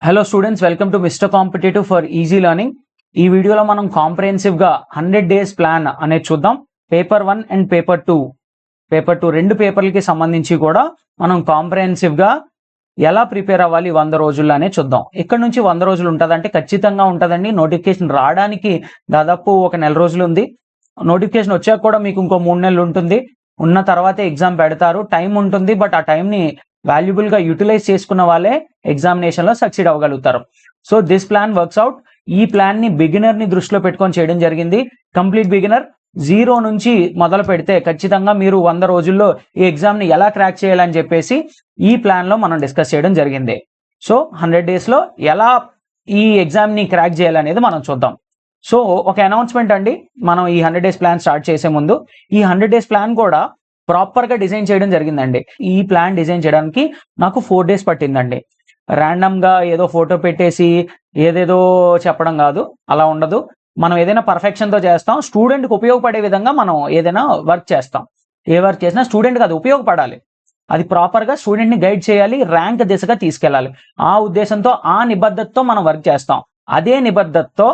Hello students, welcome to mister competitive for easy learning. ఈ వీడియోలో మనం కాంప్రహెన్సివ్ గా 100 డేస్ ప్లాన్ అనేది చూద్దాం. పేపర్ 1 అండ్ పేపర్ 2 రెండు పేపర్లకి సంబంధించి కూడా మనం కాంప్రహెన్సివ్ గా ఎలా ప్రిపేర్ అవ్వాలి 100 రోజుల్లో అనే చూద్దాం. ఇక్కడ నుంచి 100 రోజులు ఉంటుందంటే ఖచ్చితంగా ఉంటుందండి. నోటిఫికేషన్ రావడానికి దాదాపు ఒక నెల రోజులు ఉంది. నోటిఫికేషన్ వచ్చాక కూడా మీకు ఇంకో 3 నెలలు ఉంటుంది. ఉన్న తర్వాతే ఎగ్జామ్ పెడతారు. టైం ఉంటుంది, బట్ ఆ టైంని వాల్యుబుల్ గా యూటిలైజ్ చేసుకున్న వాళ్ళే ఎగ్జామినేషన్ లో సక్సీడ్ అవ్వగలుగుతారు. So this plan works out. ఈ ప్లాన్ ని బిగినర్ ని దృష్టిలో పెట్టుకొని చేయడం జరిగింది. కంప్లీట్ బిగినర్ 0 నుంచి మొదలు పెడితే ఖచ్చితంగా మీరు 100 రోజుల్లో ఈ ఎగ్జామ్ ని ఎలా క్రాక్ చేయాలని చెప్పేసి ఈ ప్లాన్ లో మనం డిస్కస్ చేయడం జరిగింది. సో 100 డేస్ లో ఎలా ఈ ఎగ్జామ్ ని క్రాక్ చేయాలనేది మనం చూద్దాం. సో ఒక అనౌన్స్మెంట్ అండి, మనం ఈ 100 డేస్ ప్లాన్ స్టార్ట్ చేసే ముందు ఈ 100 డేస్ ప్లాన్ కూడా ప్రాపర్ గా డిజైన్ చేయడం జరిగిందండి. ఈ ప్లాన్ డిజైన్ చేయడానికి నాకు 4 డేస్ పట్టిందండి. ర్యాండమ్ గా ఏదో ఫోటో పెట్టేసి ఏదేదో చెప్పడం కాదు, అలా ఉండదు. మనం ఏదైనా పర్ఫెక్షన్ తో చేస్తాం. స్టూడెంట్ కి ఉపయోగపడే విధంగా మనం ఏదైనా వర్క్ చేస్తాం. ఏ వర్క్ చేసినా స్టూడెంట్ కి అది ఉపయోగపడాలి. అది ప్రాపర్ గా స్టూడెంట్ ని గైడ్ చేయాలి, ర్యాంక్ దిశగా తీసుకెళ్లాలి. ఆ ఉద్దేశంతో, ఆ నిబద్ధతతో మనం వర్క్ చేస్తాం. అదే నిబద్ధతతో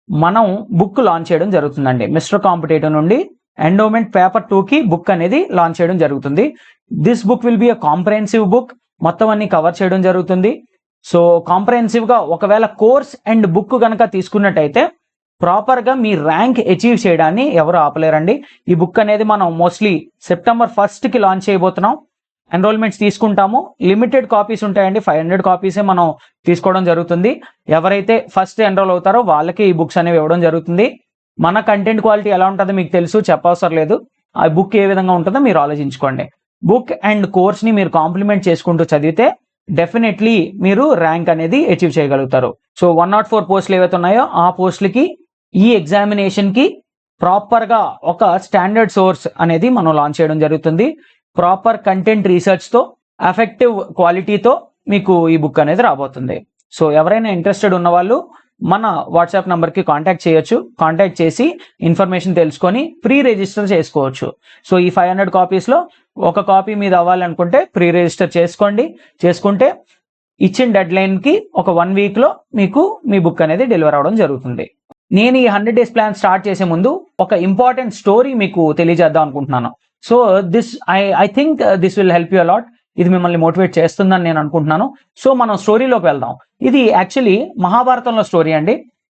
మనం బుక్ లాంచ్ చేయడం జరుగుతుందండి. మిస్టర్ కాంపిటేటివ్ నుండి ఎండోమెంట్ పేపర్ 2 కి బుక్ అనేది లాంచ్ చేయడం జరుగుతుంది. This book will be a comprehensive book. మొత్తం అన్ని కవర్ చేయడం జరుగుతుంది. సో కాంప్రహెన్సివ్ గా ఒకవేళ కోర్స్ అండ్ బుక్ కనుక తీసుకున్నట్టయితే ప్రాపర్ గా మీ ర్యాంక్ అచీవ్ చేయడాన్ని ఎవరు ఆపలేరండి. ఈ బుక్ అనేది మనం మోస్ట్లీ సెప్టెంబర్ 1 కి లాంచ్ చేయబోతున్నాం. ఎన్రోల్మెంట్స్ తీసుకుంటాము. లిమిటెడ్ కాపీస్ ఉంటాయండి. 500 కాపీసే మనం తీసుకోవడం జరుగుతుంది. ఎవరైతే ఫస్ట్ ఎన్రోల్ అవుతారో వాళ్ళకి ఈ బుక్స్ అనేవి ఇవ్వడం జరుగుతుంది. మన కంటెంట్ క్వాలిటీ ఎలా ఉంటుందో మీకు తెలుసు, చెప్పవసరం లేదు. ఆ బుక్ ఏ విధంగా ఉంటుందో మీరు ఆలోచించుకోండి. బుక్ అండ్ కోర్స్ ని మీరు కాంప్లిమెంట్ చేసుకుంటూ చదివితే డెఫినెట్లీ మీరు ర్యాంక్ అనేది అచీవ్ చేయగలుగుతారు. సో 104 పోస్టులు ఏవైతే ఉన్నాయో ఆ పోస్టులకి ఈ ఎగ్జామినేషన్ కి ప్రాపర్ గా ఒక స్టాండర్డ్ సోర్స్ అనేది మనం లాంచ్ చేయడం జరుగుతుంది. ప్రాపర్ కంటెంట్ రీసెర్చ్ తో, ఎఫెక్టివ్ క్వాలిటీతో మీకు ఈ బుక్ అనేది రాబోతుంది. సో ఎవరైనా ఇంట్రెస్టెడ్ ఉన్న వాళ్ళు మన వాట్సాప్ నంబర్ కి కాంటాక్ట్ చేయొచ్చు. కాంటాక్ట్ చేసి ఇన్ఫర్మేషన్ తెలుసుకొని ప్రీ రిజిస్టర్ చేసుకోవచ్చు. సో ఈ 500 కాపీస్ లో ఒక కాపీ మీద అవ్వాలనుకుంటే ప్రీ రిజిస్టర్ చేసుకుంటే ఇచ్చిన డెడ్ లైన్ కి ఒక 1 వీక్ లో మీకు మీ బుక్ అనేది డెలివర్ అవడం జరుగుతుంది. నేను ఈ 100 డేస్ ప్లాన్ స్టార్ట్ చేసే ముందు ఒక ఇంపార్టెంట్ స్టోరీ మీకు తెలియజేద్దాం అనుకుంటున్నాను. So I think this will help you a lot. ఇది మిమ్మల్ని మోటివేట్ చేస్తుందని నేను అనుకుంటున్నాను. సో మనం స్టోరీలోకి వెళ్దాం. ఇది యాక్చువల్లీ మహాభారతంలో స్టోరీ అండి.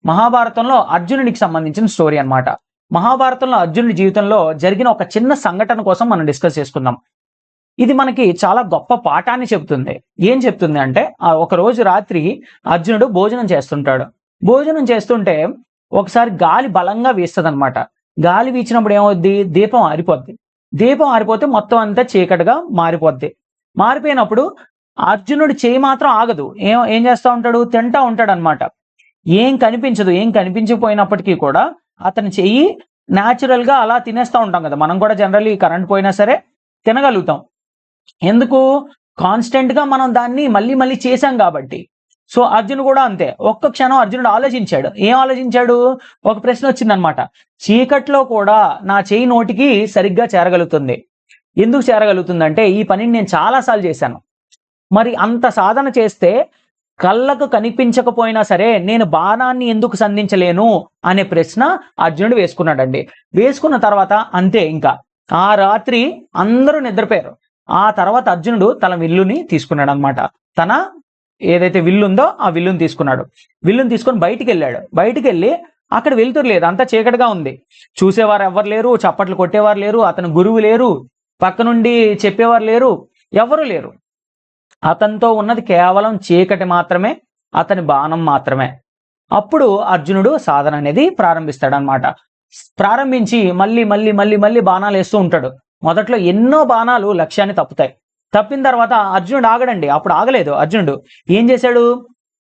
మహాభారతంలో అర్జునుడికి సంబంధించిన స్టోరీ అన్నమాట. మహాభారతంలో అర్జునుడి జీవితంలో జరిగిన ఒక చిన్న సంఘటన కోసం మనం డిస్కస్ చేసుకుందాం. ఇది మనకి చాలా గొప్ప పాఠాన్ని చెప్తుంది. ఏం చెప్తుంది అంటే, ఒక రోజు రాత్రి అర్జునుడు భోజనం చేస్తుంటాడు. భోజనం చేస్తుంటే ఒకసారి గాలి బలంగా వీస్తుంది అనమాట. గాలి వీచినప్పుడు ఏమవుద్ది? దీపం ఆరిపోద్ది. దీపం ఆరిపోతే మొత్తం అంతా చీకటిగా మారిపోద్ది. మారిపోయినప్పుడు అర్జునుడి చేయి మాత్రం ఆగదు. ఏం చేస్తా ఉంటాడు? తింటా ఉంటాడు అనమాట. ఏం కనిపించదు. ఏం కనిపించకపోయినప్పటికీ కూడా అతని చెయ్యి న్యాచురల్ గా అలా తినేస్తా ఉంటాం కదా. మనం కూడా జనరల్లీ కరెంట్ పోయినా సరే తినగలుగుతాం. ఎందుకు? కాన్స్టెంట్ గా మనం దాన్ని మళ్ళీ మళ్ళీ చేశాం కాబట్టి. సో అర్జునుడు కూడా అంతే. ఒక్క క్షణం అర్జునుడు ఆలోచించాడు. ఏం ఆలోచించాడు? ఒక ప్రశ్న వచ్చిందనమాట. చీకట్లో కూడా నా చేయి నోటికి సరిగ్గా చేరగలుగుతుంది. ఎందుకు చేరగలుగుతుందంటే, ఈ పనిని నేను చాలాసార్లు చేశాను. మరి అంత సాధన చేస్తే కళ్ళకు కనిపించకపోయినా సరే నేను బాణాన్ని ఎందుకు సంధించలేను అనే ప్రశ్న అర్జునుడు వేసుకున్నాడండి. వేసుకున్న తర్వాత అంతే, ఇంకా ఆ రాత్రి అందరూ నిద్రపోయారు. ఆ తర్వాత అర్జునుడు తన విల్లుని తీసుకున్నాడు అనమాట. తన ఏదైతే విల్లు ఉందో ఆ విల్లుని తీసుకున్నాడు. విల్లుని తీసుకొని బయటికి వెళ్ళాడు. బయటికి వెళ్ళి అక్కడ వెలుతురు లేదు, అంతా చీకటిగా ఉంది. చూసేవారు ఎవరు లేరు, చప్పట్లు కొట్టేవారు లేరు, అతని గురువు లేరు, పక్క నుండి చెప్పేవారు లేరు, ఎవరు లేరు. అతనితో ఉన్నది కేవలం చీకటి మాత్రమే, అతని బాణం మాత్రమే. అప్పుడు అర్జునుడు సాధన అనేది ప్రారంభిస్తాడనమాట. ప్రారంభించి మళ్ళీ మళ్ళీ మళ్ళీ మళ్ళీ బాణాలు వేస్తూ ఉంటాడు. మొదట్లో ఎన్నో బాణాలు లక్ష్యాన్ని తప్పుతాయి. తప్పిన తర్వాత అర్జునుడు ఆగడండి. అప్పుడు ఆగలేదు. అర్జునుడు ఏం చేశాడు?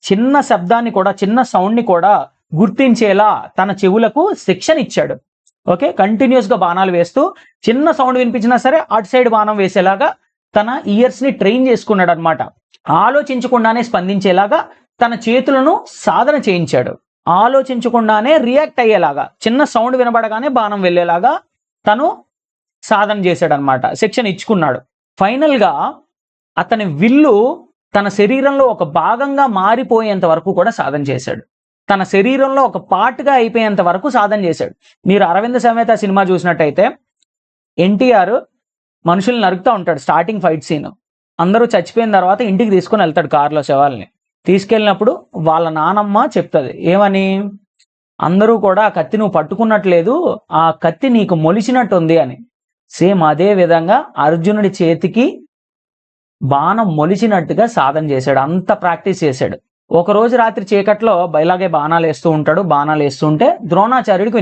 చిన్న శబ్దాన్ని కూడా, చిన్న సౌండ్ ని కూడా గుర్తించేలా తన చెవులకు శిక్షణ ఇచ్చాడు. ఓకే, కంటిన్యూస్ గా బాణాలు వేస్తూ చిన్న సౌండ్ వినిపించినా సరే అటు సైడ్ బాణం వేసేలాగా తన ఇయర్స్ ని ట్రైన్ చేసుకున్నాడు అనమాట. ఆలోచించకుండానే స్పందించేలాగా తన చేతులను సాధన చేయించాడు. ఆలోచించకుండానే రియాక్ట్ అయ్యేలాగా, చిన్న సౌండ్ వినబడగానే బాణం వెళ్ళేలాగా తను సాధన చేశాడు అనమాట. శిక్షణ ఇచ్చుకున్నాడు. ఫైనల్ గా అతని విల్లు తన శరీరంలో ఒక భాగంగా మారిపోయేంత వరకు కూడా సాధన చేశాడు. తన శరీరంలో ఒక పార్ట్గా అయిపోయేంత వరకు సాధన చేశాడు. మీరు అరవింద సమేత సినిమా చూసినట్టయితే ఎన్టీఆర్ మనుషుల్ని నరుకుతూ ఉంటాడు. స్టార్టింగ్ ఫైట్ సీన్, అందరూ చచ్చిపోయిన తర్వాత ఇంటికి తీసుకొని వెళ్తాడు కారులో శవాల్ని. తీసుకెళ్ళినప్పుడు వాళ్ళ నానమ్మ చెప్తుంది ఏమని, అందరూ కూడా ఆ కత్తి నువ్వు పట్టుకున్నట్లేదు, ఆ కత్తి నీకు మొలిచినట్టుంది అని. సేమ్ అదే విధంగా అర్జునుడి చేతికి బాణం మొలిచినట్టుగా సాధన చేశాడు, అంత ప్రాక్టీస్ చేశాడు. ఒక రోజు రాత్రి చీకట్లో ఇలాగే బాణాలు వేస్తూ ఉంటాడు. బాణాలు వేస్తుంటే ద్రోణాచార్యుడికి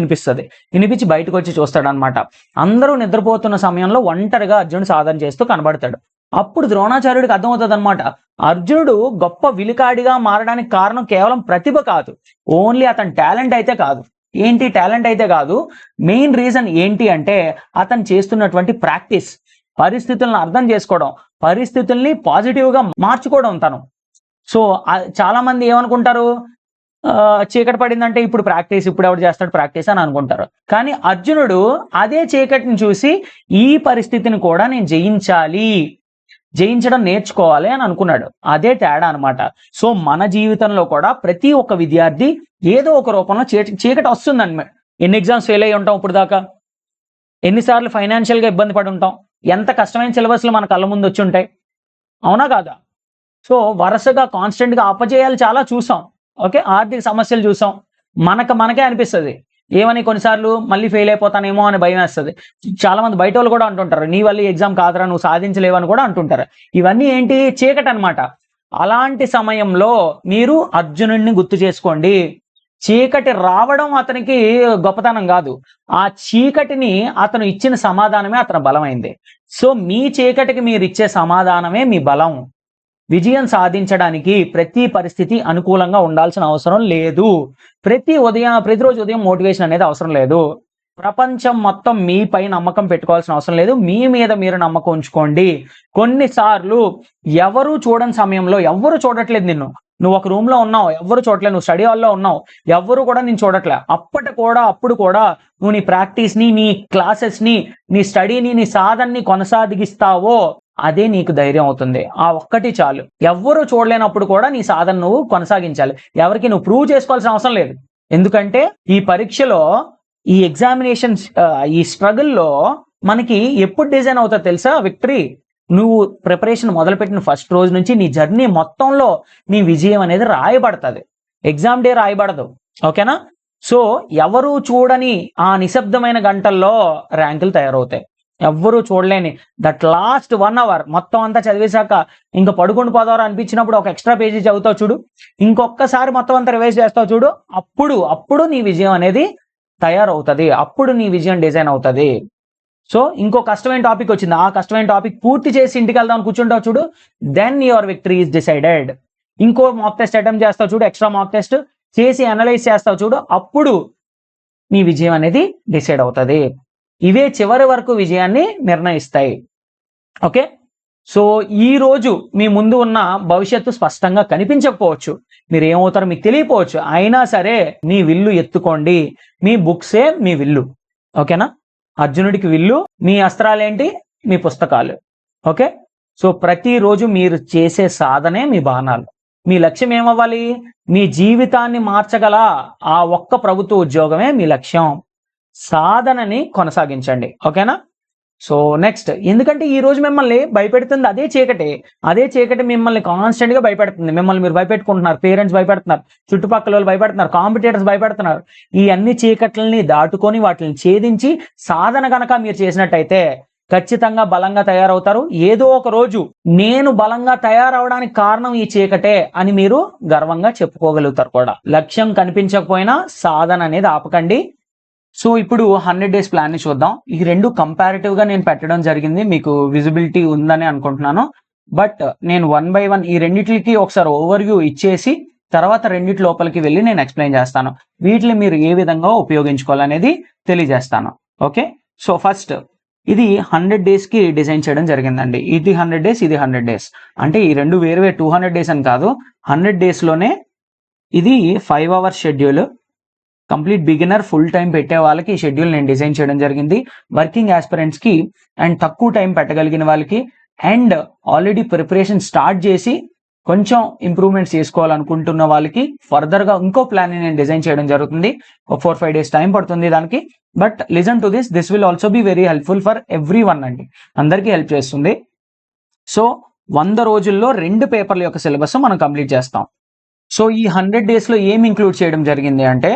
వినిపించి బయటకు వచ్చి చూస్తాడు అనమాట. అందరూ నిద్రపోతున్న సమయంలో ఒంటరిగా అర్జునుడు సాధన చేస్తూ కనబడతాడు. అప్పుడు ద్రోణాచార్యుడికి అర్థమవుతుంది అనమాట, అర్జునుడు గొప్ప విలికాడిగా మారడానికి కారణం కేవలం ప్రతిభ కాదు, ఓన్లీ అతని టాలెంట్ అయితే కాదు. ఏంటి టాలెంట్ అయితే కాదు, మెయిన్ రీజన్ ఏంటి అంటే అతను చేస్తున్నటువంటి ప్రాక్టీస్, పరిస్థితులను అర్థం చేసుకోవడం, పరిస్థితుల్ని పాజిటివ్గా మార్చుకోవడం తను. సో చాలా మంది ఏమనుకుంటారు, చీకటి పడిందంటే ఇప్పుడు ప్రాక్టీస్, ఇప్పుడు ఎవరు చేస్తాడు ప్రాక్టీస్ అని అనుకుంటారు. కానీ అర్జునుడు అదే చీకటిని చూసి ఈ పరిస్థితిని కూడా నేను జయించడం నేర్చుకోవాలి అని అనుకున్నాడు. అదే తేడా అనమాట. సో మన జీవితంలో కూడా ప్రతి ఒక్క విద్యార్థి ఏదో ఒక రూపంలో చీకటి వస్తుందన్నమాట. ఎన్ని ఎగ్జామ్స్ ఫెయిల్ అయ్యి ఉంటాం ఇప్పుడు దాకా, ఎన్నిసార్లు ఫైనాన్షియల్గా ఇబ్బంది పడి ఉంటాం, ఎంత కష్టమైన సిలబస్లు మన కళ్ళ ముందు వచ్చి ఉంటాయి, అవునా కాదా? సో వరుసగా కాన్స్టెంట్గా అపజయాలు చాలా చూసాం. ఓకే, ఆర్థిక సమస్యలు చూసాం. మనకే అనిపిస్తుంది ఏమని, కొన్నిసార్లు మళ్ళీ ఫెయిల్ అయిపోతానేమో అని భయం వేస్తుంది. చాలా మంది బయట వాళ్ళు కూడా అంటుంటారు, నీ వల్ల ఎగ్జామ్ కాదురా, నువ్వు సాధించలేవని కూడా అంటుంటారు. ఇవన్నీ ఏంటి, చీకటి అనమాట. అలాంటి సమయంలో మీరు అర్జునుడిని గుర్తు చేసుకోండి. చీకటి రావడం అతనికి గొప్పతనం కాదు, ఆ చీకటిని అతను ఇచ్చిన సమాధానమే అతని బలమైంది. సో మీ చీకటికి మీరు ఇచ్చే సమాధానమే మీ బలం. విజయం సాధించడానికి ప్రతి పరిస్థితి అనుకూలంగా ఉండాల్సిన అవసరం లేదు. ప్రతిరోజు ఉదయం మోటివేషన్ అనేది అవసరం లేదు. ప్రపంచం మొత్తం మీపై నమ్మకం పెట్టుకోవాల్సిన అవసరం లేదు, మీ మీద మీరు నమ్మకం ఉంచుకోండి. కొన్నిసార్లు ఎవరు చూడని సమయంలో, ఎవరు చూడట్లేదు నిన్ను, నువ్వు ఒక రూమ్ లో ఉన్నావు, ఎవరు చూడట్లేదు, నువ్వు స్టడీ హాల్లో ఉన్నావు, ఎవరు కూడా నేను చూడట్లే, అప్పుడు కూడా నువ్వు నీ ప్రాక్టీస్ ని, నీ క్లాసెస్ ని, నీ స్టడీని, నీ సాధనని కొనసాగిస్తావో అదే నీకు ధైర్యం అవుతుంది. ఆ ఒక్కటి చాలు. ఎవ్వరూ చూడలేనప్పుడు కూడా నీ సాధన నువ్వు కొనసాగించాలి. ఎవరికి నువ్వు ప్రూవ్ చేసుకోవాల్సిన అవసరం లేదు. ఎందుకంటే ఈ పరీక్షలో, ఈ ఎగ్జామినేషన్, ఈ స్ట్రగుల్లో మనకి ఎప్పుడు డిజైన్ అవుతుంది తెలుసా విక్టరీ? నువ్వు ప్రిపరేషన్ మొదలుపెట్టిన ఫస్ట్ రోజు నుంచి నీ జర్నీ మొత్తంలో నీ విజయం అనేది రాయబడుతుంది. Exam day రాయబడదు. ఓకేనా? సో ఎవరు చూడని ఆ నిశ్శబ్దమైన గంటల్లో ర్యాంకులు తయారవుతాయి. ఎవ్వరూ చూడలేని దట్ లాస్ట్ 1 hour మొత్తం అంతా చదివేశాక ఇంకా పడుకొని పోదారు అనిపించినప్పుడు ఒక ఎక్స్ట్రా పేజీ చదువుతావు చూడు, ఇంకొకసారి మొత్తం అంతా రివైజ్ చేస్తావు చూడు, అప్పుడు నీ విజయం అనేది తయారవుతుంది, అప్పుడు నీ విజయం డిజైన్ అవుతుంది. సో ఇంకో కష్టమైన టాపిక్ వచ్చింది, ఆ కష్టమైన టాపిక్ పూర్తి చేసి ఇంటికి వెళ్దాం కూర్చుంటావు చూడు, then your victory is decided. ఇంకో మాక్ టెస్ట్ అటెంప్ట్ చేస్తావు చూడు, ఎక్స్ట్రా మాక్ టెస్ట్ చేసి అనలైజ్ చేస్తావు చూడు, అప్పుడు నీ విజయం అనేది డిసైడ్ అవుతుంది. ఇవే చివరి వరకు విజయాన్ని నిర్ణయిస్తాయి. ఓకే, సో ఈ రోజు మీ ముందు ఉన్న భవిష్యత్తు స్పష్టంగా కనిపించకపోవచ్చు, మీరు ఏమవుతారో మీకు తెలియకపోవచ్చు, అయినా సరే మీ విల్లు ఎత్తుకోండి. మీ బుక్సే మీ విల్లు. ఓకేనా? అర్జునుడికి విల్లు, మీ అస్త్రాలేంటి? మీ పుస్తకాలు. ఓకే, సో ప్రతిరోజు మీరు చేసే సాధనే మీ బాణాలు. మీ లక్ష్యం ఏమవ్వాలి? మీ జీవితాన్ని మార్చగల ఆ ఒక్క ప్రభుత్వ ఉద్యోగమే మీ లక్ష్యం. సాధనని కొనసాగించండి. ఓకేనా? సో నెక్స్ట్, ఎందుకంటే ఈ రోజు మిమ్మల్ని భయపెడుతుంది అదే చీకటి మిమ్మల్ని కాన్స్టెంట్ గా భయపెడుతుంది. మిమ్మల్ని మీరు భయపెట్టుకుంటున్నారు, పేరెంట్స్ భయపెడుతున్నారు, చుట్టుపక్కల వాళ్ళు భయపెడుతున్నారు, కాంపిటేటర్స్ భయపెడుతున్నారు. ఈ అన్ని చీకట్లని దాటుకొని వాటిని ఛేదించి సాధన కనుక మీరు చేసినట్టయితే ఖచ్చితంగా బలంగా తయారవుతారు. ఏదో ఒక రోజు నేను బలంగా తయారవడానికి కారణం ఈ చీకటే అని మీరు గర్వంగా చెప్పుకోగలుగుతారు కూడా. లక్ష్యం కనిపించకపోయినా సాధన అనేది ఆపకండి. సో ఇప్పుడు 100 days ప్లాన్ ని చూద్దాం. ఈ రెండు కంపారిటివ్ గా నేను పెట్టడం జరిగింది, మీకు విజిబిలిటీ ఉందని అనుకుంటున్నాను. బట్ నేను 1 by 1 ఈ రెండిట్లకి ఒకసారి ఓవర్వ్యూ ఇచ్చేసి తర్వాత రెండిటి లోపలికి వెళ్ళి నేను ఎక్స్ప్లెయిన్ చేస్తాను. వీటిని మీరు ఏ విధంగా ఉపయోగించుకోవాలనేది తెలియజేస్తాను. ఓకే, సో ఫస్ట్ ఇది 100 days కి డిజైన్ చేయడం జరిగిందండి. ఇది 100 days, ఇది 100 days. అంటే ఈ రెండు వేరు 200 days అని కాదు, 100 days లోనే ఇది 5 hours schedule. Complete beginner, full time పెట్టే వాళ్ళకి ఈ షెడ్యూల్ నేను డిజైన్ చేయడం జరిగింది. వర్కింగ్ ఆస్పిరెంట్స్ కి అండ్ తక్కువ టైం పెట్టగలిగిన వాళ్ళకి అండ్ ఆల్రెడీ ప్రిపరేషన్ స్టార్ట్ చేసి కొంచెం ఇంప్రూవ్మెంట్స్ చేసుకోవాలనుకుంటున్న వాళ్ళకి ఫర్దర్ గా ఇంకో ప్లాన్ ని నేను డిజైన్ చేయడం జరుగుతుంది. ఒక 4-5 days టైం పడుతుంది దానికి. But listen to this will also be very helpful for every one అండి, అందరికీ హెల్ప్ చేస్తుంది. సో 100 రోజుల్లో 2 పేపర్ల యొక్క సిలబస్ మనం కంప్లీట్ చేస్తాం. సో ఈ 100 days లో ఏం ఇంక్లూడ్ చేయడం జరిగింది అంటే,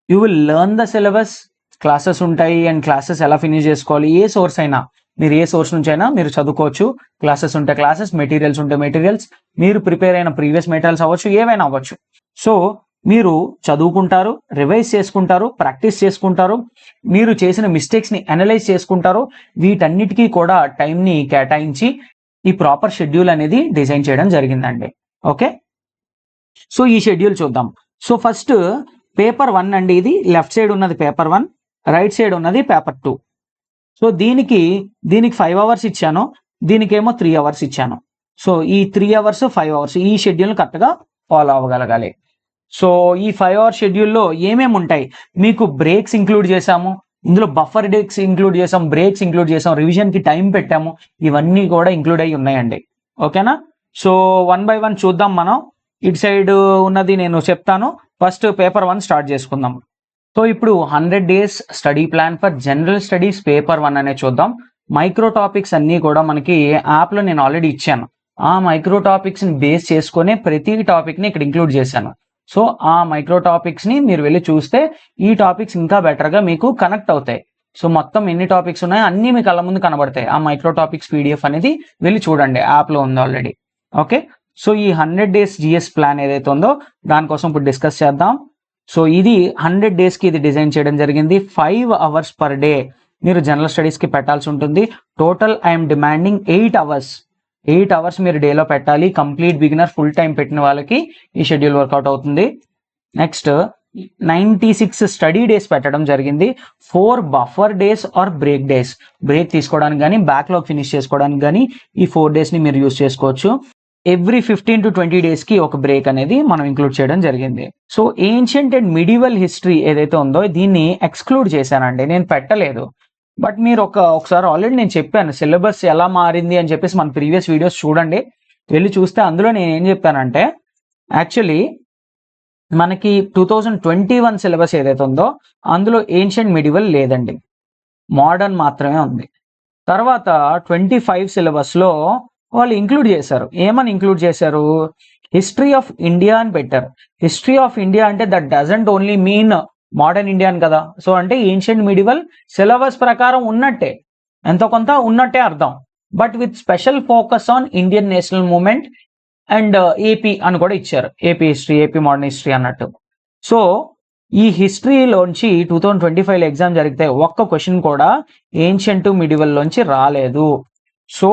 you will learn the syllabus, classes ఉంటాయి అండ్ క్లాసెస్ ఎలా ఫినిష్ చేసుకోవాలి, ఏ సోర్స్ అయినా మీరు ఏ సోర్స్ నుంచి అయినా మీరు చదువుకోవచ్చు. క్లాసెస్ ఉంటే క్లాసెస్, మెటీరియల్స్ ఉంటే మెటీరియల్స్, మీరు ప్రిపేర్ అయిన ప్రీవియస్ మెటీరియల్స్ అవ్వచ్చు, ఏవైనా అవ్వచ్చు. సో మీరు చదువుకుంటారు, రివైజ్ చేసుకుంటారు, ప్రాక్టీస్ చేసుకుంటారు, మీరు చేసిన మిస్టేక్స్ ని అనలైజ్ చేసుకుంటారు. వీటన్నిటికీ కూడా టైంని కేటాయించి ఈ ప్రాపర్ షెడ్యూల్ అనేది డిజైన్ చేయడం జరిగిందండి. ఓకే, సో ఈ షెడ్యూల్ చూద్దాం. సో ఫస్ట్ పేపర్ 1 అండి, ఇది లెఫ్ట్ సైడ్ ఉన్నది పేపర్ 1, రైట్ సైడ్ ఉన్నది పేపర్ 2. సో దీనికి 5 hours ఇచ్చాను, దీనికేమో 3 hours ఇచ్చాను. సో ఈ 3 hours 5 hours ఈ షెడ్యూల్ కరెక్ట్గా ఫాలో అవ్వగలగాలి. సో ఈ 5 hour షెడ్యూల్లో ఏమేమి ఉంటాయి, మీకు బ్రేక్స్ ఇంక్లూడ్ చేసాము, ఇందులో బఫర్ డేస్ ఇంక్లూడ్ చేసాం, బ్రేక్స్ ఇంక్లూడ్ చేసాం, రివిజన్ కి టైం పెట్టాము, ఇవన్నీ కూడా ఇంక్లూడ్ అయ్యి ఉన్నాయండి. ఓకేనా, సో 1 by 1 చూద్దాం మనం. ఇటు సైడ్ ఉన్నది నేను చెప్తాను. ఫస్ట్ పేపర్ 1 స్టార్ట్ చేసుకుందాం. సో ఇప్పుడు 100 days study plan for general studies paper 1 అనే చూద్దాం. మైక్రో టాపిక్స్ అన్ని కూడా మనకి యాప్ లో నేను ఆల్రెడీ ఇచ్చాను. ఆ మైక్రో టాపిక్స్ ని బేస్ చేసుకునే ప్రతి టాపిక్ ని ఇక్కడ ఇంక్లూడ్ చేశాను. సో ఆ మైక్రో టాపిక్స్ ని మీరు వెళ్ళి చూస్తే ఈ టాపిక్స్ ఇంకా బెటర్ గా మీకు కనెక్ట్ అవుతాయి. సో మొత్తం ఎన్ని టాపిక్స్ ఉన్నాయో అన్ని మీ కళ్ళ ముందు కనబడతాయి. ఆ మైక్రో టాపిక్స్ PDF అనేది వెళ్ళి చూడండి, యాప్ లో ఉంది ఆల్రెడీ. ఓకే, సో ఈ 100 days GS ప్లాన్ ఏదైతే ఉందో దానికోసం ఇప్పుడు డిస్కస్ చేద్దాం. సో ఇది 100 days కి ఇది డిజైన్ చేయడం జరిగింది. 5 hours per day మీరు జనరల్ స్టడీస్ కి పెట్టాల్సి ఉంటుంది. Total I'm demanding 8 hours. 8 hours మీరు డేలో పెట్టాలి. కంప్లీట్ బిగినర్ ఫుల్ టైం పెట్టిన వాళ్ళకి ఈ షెడ్యూల్ వర్కౌట్ అవుతుంది. నెక్స్ట్ 96 స్టడీ డేస్ పెట్టడం జరిగింది. 4 buffer days or break days, break తీసుకోవడానికి కానీ బ్యాక్లాగ్ ఫినిష్ చేసుకోవడానికి కానీ ఈ 4 days ని మీరు యూజ్ చేసుకోవచ్చు. ఎవ్రీ 15 to 20 days కి ఒక బ్రేక్ అనేది మనం ఇంక్లూడ్ చేయడం జరిగింది. So ancient and medieval history ఏదైతే ఉందో దీన్ని ఎక్స్క్లూడ్ చేశానండి, నేను పెట్టలేదు. బట్ మీరు ఒకసారి ఆల్రెడీ నేను చెప్పాను సిలబస్ ఎలా మారింది అని చెప్పేసి మన ప్రీవియస్ వీడియోస్ చూడండి, వెళ్ళి చూస్తే అందులో నేను ఏం చెప్పానంటే, యాక్చువల్లీ మనకి 2021 సిలబస్ ఏదైతే ఉందో అందులో ఏన్షియంట్ మిడివల్ లేదండి, మోడర్న్ మాత్రమే ఉంది. తర్వాత 25 సిలబస్ లో వాళ్ళు ఇంక్లూడ్ చేశారు. ఏమని ఇంక్లూడ్ చేశారు, హిస్టరీ ఆఫ్ ఇండియా అని పెట్టారు. హిస్టరీ ఆఫ్ ఇండియా అంటే that doesn't only mean modern India అని కదా. సో అంటే ఏన్షియంట్ మిడివల్ సిలబస్ ప్రకారం ఉన్నట్టే, ఎంతో కొంత ఉన్నట్టే అర్థం. But with special focus on Indian national movement and AP అని కూడా ఇచ్చారు. AP history, AP modern history అన్నట్టు. సో ఈ హిస్టరీలోంచి 2025 ఎగ్జామ్ జరిగితే ఒక్క క్వశ్చన్ కూడా ఏన్షియంట్ మిడివల్ లోంచి రాలేదు. సో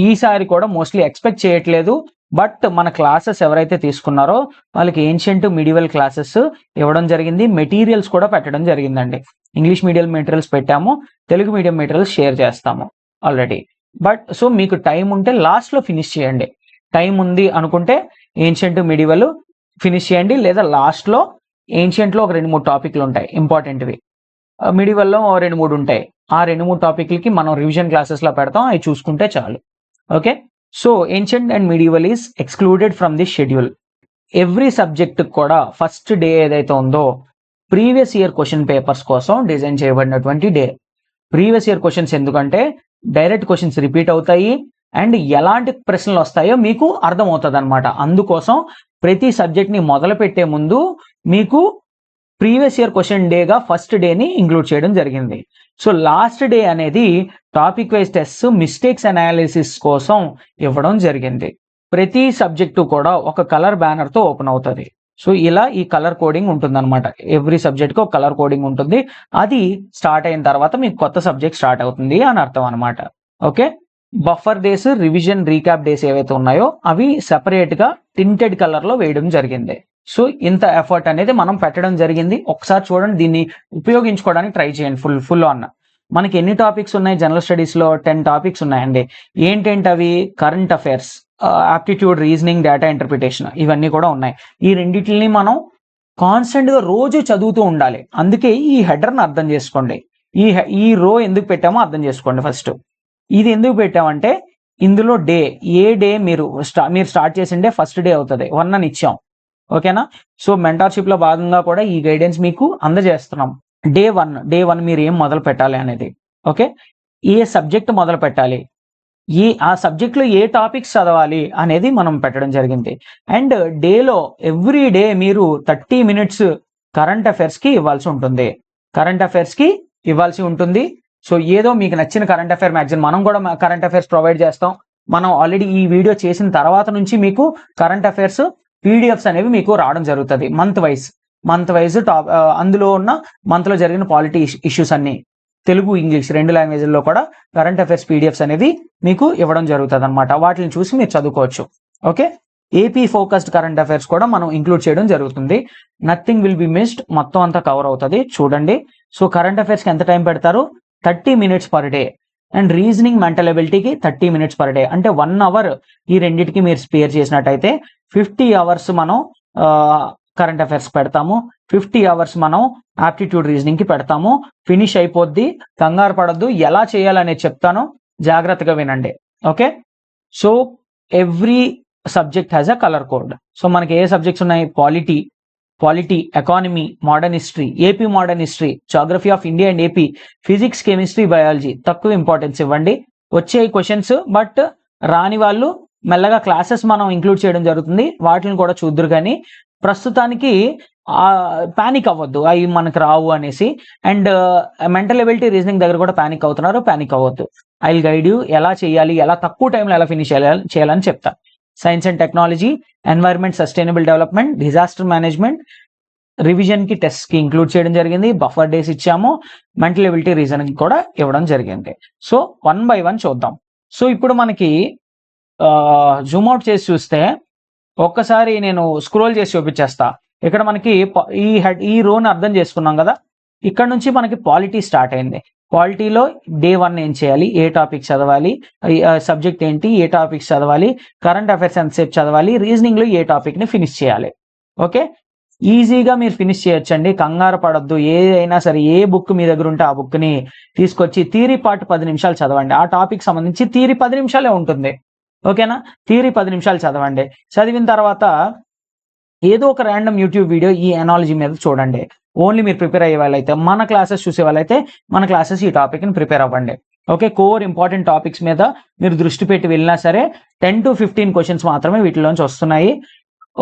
ఈసారి కూడా మోస్ట్లీ ఎక్స్పెక్ట్ చేయట్లేదు. బట్ మన క్లాసెస్ ఎవరైతే తీసుకున్నారో వాళ్ళకి ఏన్షియంట్ మిడివల్ క్లాసెస్ ఇవ్వడం జరిగింది. మెటీరియల్స్ కూడా పెట్టడం జరిగిందండి. ఇంగ్లీష్ మీడియం మెటీరియల్స్ పెట్టాము, తెలుగు మీడియం మెటీరియల్స్ షేర్ చేస్తాము ఆల్రెడీ. బట్ సో మీకు టైం ఉంటే లాస్ట్ లో ఫినిష్ చేయండి. టైం ఉంది అనుకుంటే ఏన్షియంట్ మిడివల్ ఫినిష్ చేయండి, లేదా లాస్ట్ లో ఏన్షియంట్ లో ఒక 2-3 టాపిక్లు ఉంటాయి ఇంపార్టెంట్వి, మిడివల్ లో 2-3 ఉంటాయి. ఆ 2-3 టాపిక్లకి మనం రివిజన్ క్లాసెస్ లో పెడతాం, అవి చూసుకుంటే చాలు. Okay, so ancient and medieval is excluded from this schedule. Every subject కూడా ఫస్ట్ డే ఏదైతే ఉందో ప్రీవియస్ ఇయర్ క్వశ్చన్ పేపర్స్ కోసం డిజైన్ చేయబడినటువంటి డే. ప్రీవియస్ ఇయర్ క్వశ్చన్స్ ఎందుకంటే డైరెక్ట్ క్వశ్చన్స్ రిపీట్ అవుతాయి అండ్ ఎలాంటి ప్రశ్నలు వస్తాయో మీకు అర్థమవుతుంది అనమాట. అందుకోసం ప్రతి సబ్జెక్ట్ ని మొదలు పెట్టే ముందు మీకు ప్రీవియస్ ఇయర్ క్వశ్చన్ డేగా ఫస్ట్ డేని ఇంక్లూడ్ చేయడం జరిగింది. సో లాస్ట్ డే అనేది topic wise test, mistakes analysis కోసం ఇవ్వడం జరిగింది. ప్రతి సబ్జెక్టు కూడా ఒక కలర్ బ్యానర్ తో ఓపెన్ అవుతుంది. సో ఇలా ఈ కలర్ కోడింగ్ ఉంటుంది అనమాట. ఎవ్రీ సబ్జెక్ట్ కి ఒక కలర్ కోడింగ్ ఉంటుంది. అది స్టార్ట్ అయిన తర్వాత మీకు కొత్త సబ్జెక్ట్ స్టార్ట్ అవుతుంది అని అర్థం అనమాట. Okay, buffer days, revision, recap days ఏవైతే ఉన్నాయో అవి సెపరేట్ గా టింటెడ్ కలర్ లో వేయడం జరిగింది. సో ఇంత ఎఫర్ట్ అనేది మనం పెట్టడం జరిగింది. ఒకసారి చూడండి, దీన్ని ఉపయోగించుకోవడానికి ట్రై చేయండి ఫుల్ ఆన్. మనకి ఎన్ని టాపిక్స్ ఉన్నాయి జనరల్ స్టడీస్ లో? 10 టాపిక్స్ ఉన్నాయండి. ఏంటంటే అవి current affairs, aptitude, reasoning, data interpretation, ఇవన్నీ కూడా ఉన్నాయి. ఈ రెండింటిని మనం కాన్స్టెంట్ గా రోజు చదువుతూ ఉండాలి. అందుకే ఈ హెడర్ని అర్థం చేసుకోండి. ఈ రో ఎందుకు పెట్టామో అర్థం చేసుకోండి. ఫస్ట్ ఇది ఎందుకు పెట్టామంటే ఇందులో డే, ఏ డే మీరు స్టార్ట్ చేసిండే ఫస్ట్ డే అవుతుంది, 1 అని ఇచ్చాం. ఓకేనా? సో మెంటార్షిప్ లో భాగంగా కూడా ఈ గైడెన్స్ మీకు అందజేస్తున్నాం. డే 1 మీరు ఏం మొదలు పెట్టాలి అనేది. ఓకే, ఏ సబ్జెక్ట్ మొదలు పెట్టాలి, ఆ సబ్జెక్ట్ లో ఏ టాపిక్స్ చదవాలి అనేది మనం పెట్టడం జరిగింది. అండ్ డేలో ఎవ్రీ డే మీరు 30 minutes కరెంట్ అఫైర్స్ కి ఇవ్వాల్సి ఉంటుంది. సో ఏదో మీకు నచ్చిన కరెంట్ అఫైర్ మ్యాగజైన్, మనం కూడా కరెంట్ అఫైర్స్ ప్రొవైడ్ చేస్తాం. మనం ఆల్రెడీ ఈ వీడియో చేసిన తర్వాత నుంచి మీకు కరెంట్ అఫైర్స్ పీడిఎఫ్స్ అనేవి మీకు రావడం జరుగుతుంది. మంత్ వైజ్ అందులో ఉన్న మంత్ లో జరిగిన పాలిటీ ఇష్యూస్ అన్ని తెలుగు, ఇంగ్లీష్ 2 లాంగ్వేజ్ల్లో కూడా కరెంట్ అఫైర్స్ పీడిఎఫ్స్ అనేది మీకు ఇవ్వడం జరుగుతుంది అనమాట. వాటిని చూసి మీరు చదువుకోవచ్చు. Okay, AP focused current affairs కూడా మనం ఇంక్లూడ్ చేయడం జరుగుతుంది. నథింగ్ విల్ బి మిస్డ్, మొత్తం అంతా కవర్ అవుతుంది చూడండి. సో కరెంట్ అఫైర్స్ కి ఎంత టైం పెడతారు? 30 minutes per day. And reasoning, mental ఎబిలిటీకి 30 minutes పర్ డే. అంటే 1 hour ఈ రెండింటికి మీరు స్పేర్ చేసినట్టయితే 50 hours మనం కరెంట్ అఫైర్స్ పెడతాము, 50 hours మనం ఆప్టిట్యూడ్ రీజనింగ్ కి పెడతాము. ఫినిష్ అయిపోద్ది, కంగారు పడద్దు. ఎలా చేయాలనేది చెప్తాను, జాగ్రత్తగా వినండి. Okay, so every subject has a colour code. So మనకి ఏ సబ్జెక్ట్స్ ఉన్నాయి? Polity, economy, modern history, AP modern history, geography of India and AP, physics, chemistry, biology. తక్కువ ఇంపార్టెన్స్ ఇవ్వండి, వచ్చే క్వశ్చన్స్. బట్ రాని వాళ్ళు మెల్లగా క్లాసెస్ మనం ఇంక్లూడ్ చేయడం జరుగుతుంది, వాటిని కూడా చూద్దరు. కానీ ప్రస్తుతానికి పానిక్ అవ్వద్దు, అవి మనకు రావు అనేసి. అండ్ మెంటల్ ఎబిలిటీ, రీజనింగ్ దగ్గర కూడా పానిక్ అవ్వద్దు. ఐ విల్ గైడ్ యూ ఎలా చేయాలి, ఎలా తక్కువ టైంలో ఎలా ఫినిష్ చేయాలని చెప్తా. Science and technology, environment, sustainable development, disaster management, revision కి టెస్ట్ కి ఇంక్లూడ్ చేయడం జరిగింది. బఫర్ డేస్ ఇచ్చాము, మెంటల్ ఎబిలిటీ, రీజనింగ్ కూడా ఇవ్వడం జరిగింది. సో 1 by 1 చూద్దాం. సో ఇప్పుడు మనకి జూమ్ అవుట్ చేసి చూస్తే, ఒక్కసారి నేను స్క్రోల్ చేసి చూపించేస్తా. ఇక్కడ మనకి ఈ రోని అర్థం చేసుకున్నాం కదా. ఇక్కడ నుంచి మనకి పాలిటీ స్టార్ట్ అయింది. పాలిటీలో డే 1 ఏం చేయాలి, ఏ టాపిక్ చదవాలి, సబ్జెక్ట్ ఏంటి, ఏ టాపిక్స్ చదవాలి, కరెంట్ అఫైర్స్ ఎంతసేపు చదవాలి, రీజనింగ్ లో ఏ టాపిక్ ని ఫినిష్ చేయాలి. ఓకే, ఈజీగా మీరు ఫినిష్ చేయొచ్చండి, కంగారు పడద్దు. ఏదైనా సరే, ఏ బుక్ మీ దగ్గర ఉంటే ఆ బుక్ ని తీసుకొచ్చి థియరీ పార్ట్ 10 నిమిషాలు చదవండి. ఆ టాపిక్ సంబంధించి థియరీ 10 నిమిషాలే ఉంటుంది. ఓకేనా, థియరీ 10 నిమిషాలు చదవండి. చదివిన తర్వాత ఏదో ఒక ర్యాండమ్ యూట్యూబ్ వీడియో ఈ ఎనాలజీ మీద చూడండి. ఓన్లీ మీరు ప్రిపేర్ అయ్యే వాళ్ళైతే, మన క్లాసెస్ చూసే వాళ్ళైతే మన క్లాసెస్ ఈ టాపిక్ ని ప్రిపేర్ అవ్వండి. ఓకే, కోర్ ఇంపార్టెంట్ టాపిక్స్ మీద మీరు దృష్టి పెట్టి వెళ్ళినా సరే 10 to 15 క్వశ్చన్స్ మాత్రమే వీటిలోంచి వస్తున్నాయి.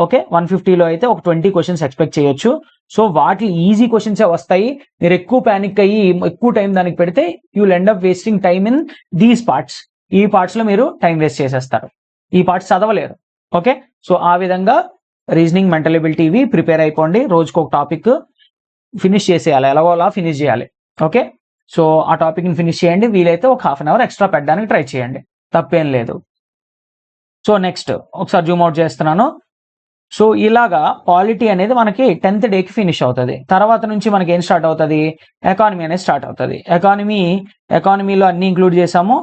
ఓకే, 150లో అయితే ఒక 20 క్వశ్చన్స్ ఎక్స్పెక్ట్ చేయొచ్చు. సో వాటి ఈజీ క్వశ్చన్సే వస్తాయి. మీరు ఎక్కువ ప్యానిక్ అయ్యి ఎక్కువ టైం దానికి పెడితే you will end up wasting time in these parts. ఈ పార్ట్స్ లో మీరు టైం వేస్ట్ చేసేస్తారు, ఈ పార్ట్స్ చదవలేరు. ఓకే, సో ఆ విధంగా రీజనింగ్, మెంటల్ ఎబిలిటీ ఇవి ప్రిపేర్ అయిపోండి. రోజుకు ఒక టాపిక్ ఫినిష్ చేసేయాలి, ఎలాగోలా ఫినిష్ చేయాలి. ఓకే, సో ఆ టాపిక్ ని ఫినిష్ చేయండి. వీలైతే ఒక 1/2 hour ఎక్స్ట్రా పెట్టడానికి ట్రై చేయండి, తప్పేం లేదు. సో నెక్స్ట్ ఒకసారి జూమ్ అవుట్ చేస్తున్నాను. సో ఇలాగా పాలిటీ అనేది మనకి 10th డేకి ఫినిష్ అవుతుంది. తర్వాత నుంచి మనకి ఏం స్టార్ట్ అవుతుంది? ఎకానమీ అనేది స్టార్ట్ అవుతుంది. ఎకానమీలో అన్ని ఇంక్లూడ్ చేసాము.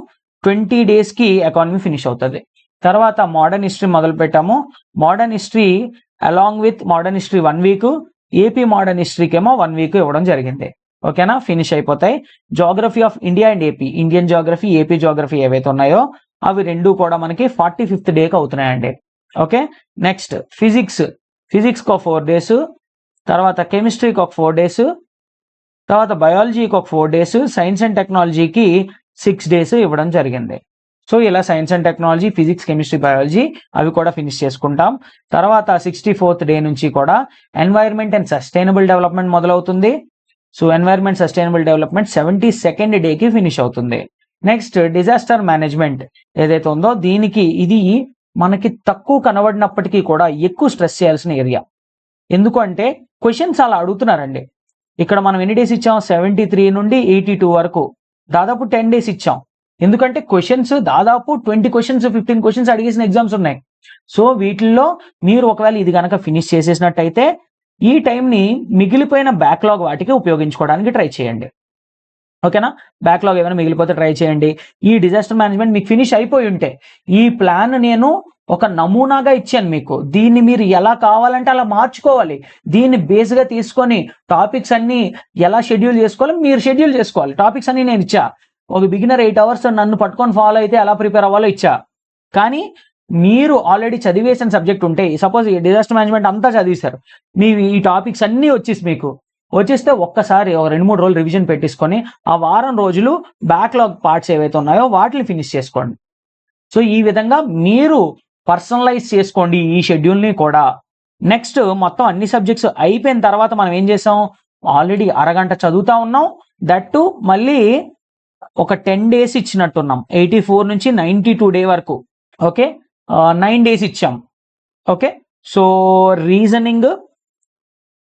20 daysకి ఎకానమీ ఫినిష్ అవుతుంది. తర్వాత మోడర్న్ హిస్టరీ మొదలు పెట్టాము. Modern history along with modern history 1 week, AP modern హిస్టరీకి ఏమో 1 week ఇవ్వడం జరిగింది. ఓకేనా, ఫినిష్ అయిపోతాయి. Geography of India and AP, Indian geography, AP geography ఏవైతే ఉన్నాయో అవి రెండు కూడా మనకి 45th డేకి అవుతున్నాయండి. ఓకే, నెక్స్ట్ ఫిజిక్స్కి ఒక 4 days, తర్వాత కెమిస్ట్రీకి ఒక 4 days, తర్వాత బయాలజీకి ఒక 4 days, సైన్స్ అండ్ టెక్నాలజీకి 6 days ఇవ్వడం జరిగింది. సో ఇలా science and technology, physics, chemistry, biology అవి కూడా ఫినిష్ చేసుకుంటాం. తర్వాత 64th డే నుంచి కూడా ఎన్వైర్న్మెంట్ అండ్ సస్టైనబుల్ డెవలప్మెంట్ మొదలవుతుంది. So environment, sustainable development 72nd డేకి ఫినిష్ అవుతుంది. నెక్స్ట్ డిజాస్టర్ మేనేజ్మెంట్ ఏదైతే ఉందో దీనికి ఇది మనకి తక్కువ కనబడినప్పటికీ కూడా ఎక్కువ స్ట్రెస్ చేయాల్సిన ఏరియా. ఎందుకంటే క్వశ్చన్స్ అలా అడుగుతున్నారండి. ఇక్కడ మనం ఎన్ని డేస్ ఇచ్చాం? 73 నుండి 82 వరకు, దాదాపు 10 days ఇచ్చాం. ఎందుకంటే క్వశ్చన్స్ దాదాపు 20 questions, 15 questions అడిగేసిన ఎగ్జామ్స్ ఉన్నాయి. సో వీటిల్లో మీరు ఒకవేళ ఇది కనుక ఫినిష్ చేసేసినట్టయితే ఈ టైంని మిగిలిపోయిన బ్యాక్లాగ్ వాటికి ఉపయోగించుకోవడానికి ట్రై చేయండి. ఓకేనా, బ్యాక్లాగ్ ఏమైనా మిగిలిపోతే ట్రై చేయండి. ఈ డిజాస్టర్ మేనేజ్మెంట్ మీకు ఫినిష్ అయిపోయి ఉంటే, ఈ ప్లాన్ నేను ఒక నమూనాగా ఇచ్చాను మీకు. దీన్ని మీరు ఎలా కావాలంటే అలా మార్చుకోవాలి. దీన్ని బేస్గా తీసుకొని టాపిక్స్ అన్ని ఎలా షెడ్యూల్ చేసుకోవాలి మీరు షెడ్యూల్ చేసుకోవాలి. టాపిక్స్ అన్ని నేను ఇచ్చా. ఒక బిగినర్ 8 అవర్స్ నన్ను పట్టుకొని ఫాలో అయితే ఎలా ప్రిపేర్ అవ్వాలో ఇచ్చా. కానీ మీరు ఆల్రెడీ చదివేసిన సబ్జెక్ట్ ఉంటే, సపోజ్ డిజాస్టర్ మేనేజ్మెంట్ అంతా చదివేశారు, మీ ఈ టాపిక్స్ అన్నీ మీకు వచ్చేస్తే ఒక్కసారి ఒక 2-3 రోజులు రివిజన్ పెట్టేసుకొని ఆ వారం రోజులు బ్యాక్లాగ్ పార్ట్స్ ఏవైతే ఉన్నాయో వాటిని ఫినిష్ చేసుకోండి. సో ఈ విధంగా మీరు పర్సనలైజ్ చేసుకోండి ఈ షెడ్యూల్ని కూడా. నెక్స్ట్ మొత్తం అన్ని సబ్జెక్ట్స్ అయిపోయిన తర్వాత మనం ఏం చేసాం, ఆల్రెడీ అరగంట చదువుతా ఉన్నాం, దట్టు మళ్ళీ ఒక 10 days ఇచ్చినట్టున్నాం, 84 నుంచి 92 డే వరకు. ఓకే, 9 days ఇచ్చాం. Okay, so reasoning,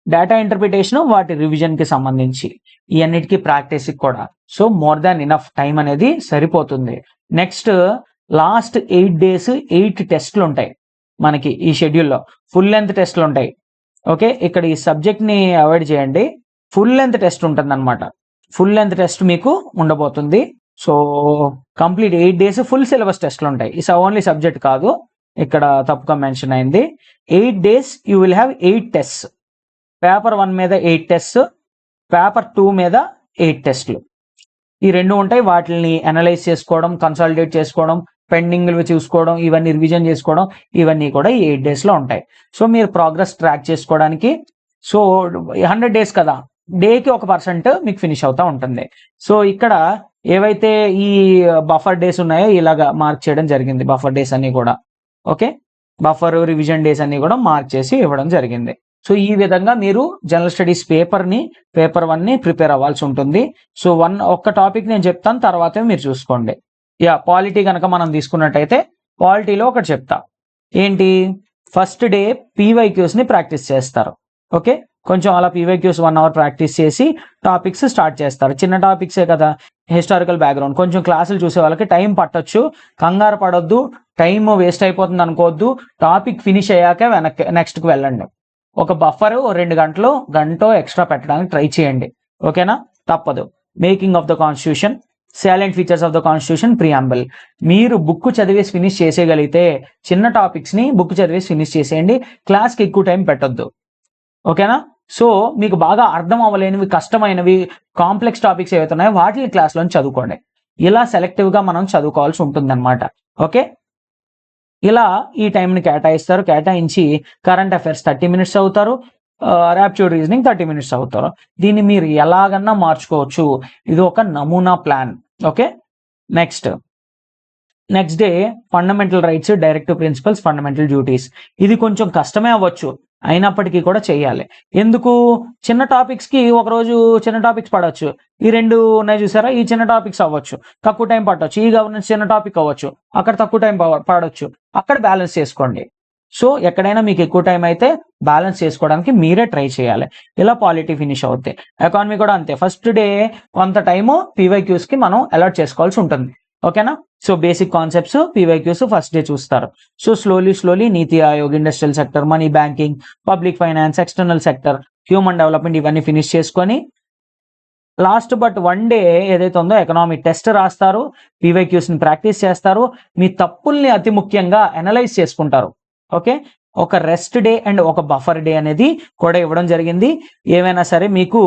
data interpretation, వాటి రివిజన్కి సంబంధించి ఈ అన్నిటికీ ప్రాక్టీస్కి కూడా. So more than enough time అనేది సరిపోతుంది. నెక్స్ట్ లాస్ట్ 8 days 8 టెస్ట్లు ఉంటాయి మనకి ఈ షెడ్యూల్లో. ఫుల్ లెంత్ టెస్ట్లు ఉంటాయి. ఓకే, ఇక్కడ ఈ సబ్జెక్ట్ని అవాయిడ్ చేయండి, ఫుల్ లెంత్ టెస్ట్ ఉంటుంది అనమాట. ఫుల్ లెంత్ టెస్ట్ మీకు ఉండబోతుంది. So complete 8 days full syllabus టెస్ట్లు ఉంటాయి. ఈ ఓన్లీ సబ్జెక్ట్ కాదు, ఇక్కడ తప్పుగా మెన్షన్ అయింది. 8 days you will have 8 tests. Paper 1 మీద 8 tests, పేపర్ 2 మీద 8 టెస్ట్లు. ఈ రెండు ఉంటాయి. వాటిని అనలైజ్ చేసుకోవడం, కన్సాలిడేట్ చేసుకోవడం, పెండింగ్లు చూసుకోవడం, ఇవన్నీ రివిజన్ చేసుకోవడం, ఇవన్నీ కూడా ఈ 8 daysలో ఉంటాయి. సో మీరు ప్రోగ్రెస్ ట్రాక్ చేసుకోవడానికి, సో 100 days కదా, డేకి 1% మీకు ఫినిష్ అవుతూ ఉంటుంది. సో ఇక్కడ ఏవైతే ఈ బఫర్ డేస్ ఉన్నాయో ఇలాగా మార్క్ చేయడం జరిగింది. బఫర్ డేస్ అన్ని కూడా, ఓకే, బఫర్ రివిజన్ డేస్ అన్ని కూడా మార్క్ చేసి ఇవ్వడం జరిగింది. సో ఈ విధంగా మీరు జనరల్ స్టడీస్ పేపర్ 1ని ప్రిపేర్ అవ్వాల్సి ఉంటుంది. సో ఒక్క టాపిక్ నేను చెప్తాను, తర్వాతే మీరు చూసుకోండి. పాలిటీ కనుక మనం తీసుకున్నట్టయితే పాలిటీలో ఒకటి చెప్తా. ఏంటి, ఫస్ట్ డే పీవైక్యూస్ని ప్రాక్టీస్ చేస్తారు. ఓకే, కొంచెం అలా పీవైక్యూస్ 1 hour ప్రాక్టీస్ చేసి టాపిక్స్ స్టార్ట్ చేస్తారు. చిన్న టాపిక్సే కదా, హిస్టారికల్ బ్యాక్గ్రౌండ్, కొంచెం క్లాసులు చూసే వాళ్ళకి టైం పట్టొచ్చు, కంగారు పడొద్దు, టైం వేస్ట్ అయిపోతుంది అనుకోవద్దు. టాపిక్ ఫినిష్ అయ్యాక నెక్స్ట్కి వెళ్ళండి. ఒక బఫర్ 2 గంటలో ఎక్స్ట్రా పెట్టడానికి ట్రై చేయండి. ఓకేనా, తప్పదు. Making of the constitution, salient features of the constitution, preamble. మీరు బుక్ చదివేసి ఫినిష్ చేసేయగలిగితే చిన్న టాపిక్స్ని బుక్ చదివేసి ఫినిష్ చేసేయండి, క్లాస్కి ఎక్కువ టైం పెట్టొద్దు. ఓకేనా, సో మీకు బాగా అర్థం అవ్వలేనివి, కష్టమైనవి, కాంప్లెక్స్ టాపిక్స్ ఏవైతే ఉన్నాయో వాటిని క్లాస్లో చదువుకోండి. ఇలా సెలెక్టివ్గా మనం చదువుకోవాల్సి ఉంటుందన్నమాట. ఓకే, ఇలా ఈ టైంని కేటాయిస్తారు. కేటాయించి కరెంట్ అఫైర్స్ 30 minutes అవుతారు, ర్యాప్చూడ్ రీజనింగ్ 30 minutes అవుతారు. దీన్ని మీరు ఎలాగన్నా మార్చుకోవచ్చు. ఇది ఒక నమూనా plan. Okay, next day fundamental rights, directive principles, fundamental duties. ఇది కొంచెం కష్టమే అవ్వచ్చు, అయినప్పటికీ కూడా చేయాలి. ఎందుకు, చిన్న టాపిక్స్కి ఒకరోజు చిన్న టాపిక్స్ పడవచ్చు, ఈ 2 ఉన్నాయి చూసారా, ఈ చిన్న టాపిక్స్ అవ్వచ్చు, తక్కువ టైం పట్టవచ్చు. ఈ గవర్నెన్స్ చిన్న టాపిక్ అవ్వచ్చు, అక్కడ తక్కువ టైం పడవచ్చు. అక్కడ బ్యాలెన్స్ చేసుకోండి. సో ఎక్కడైనా మీకు ఎక్కువ టైం అయితే బ్యాలెన్స్ చేసుకోవడానికి మీరే ట్రై చేయాలి. ఇలా పాలిటీ ఫినిష్ అవుతాయి. ఎకానమీ కూడా అంతే, ఫస్ట్ డే కొంత టైము పీవైక్యూస్కి మనం అలాట్ చేసుకోవాల్సి ఉంటుంది. ఓకేనా, so basic concepts PYQs first day చూస్తారు. సో స్లోలీ నీతి Aayog, industrial sector, money banking, public finance, external sector, human development, ఇవన్నీ ఫినిష్ చేసుకొని లాస్ట్ బట్ 1 day ఏదైతే ఉందో ఎకనామిక్ టెస్ట్ రాస్తారు, పీవైక్యూస్ని ప్రాక్టీస్ చేస్తారు, మీ తప్పుల్ని అతి ముఖ్యంగా అనలైజ్ చేసుకుంటారు. ఓకే, ఒక రెస్ట్ డే అండ్ ఒక బఫర్ డే అనేది కూడా ఇవ్వడం జరిగింది. ఏమైనా సరే మీకు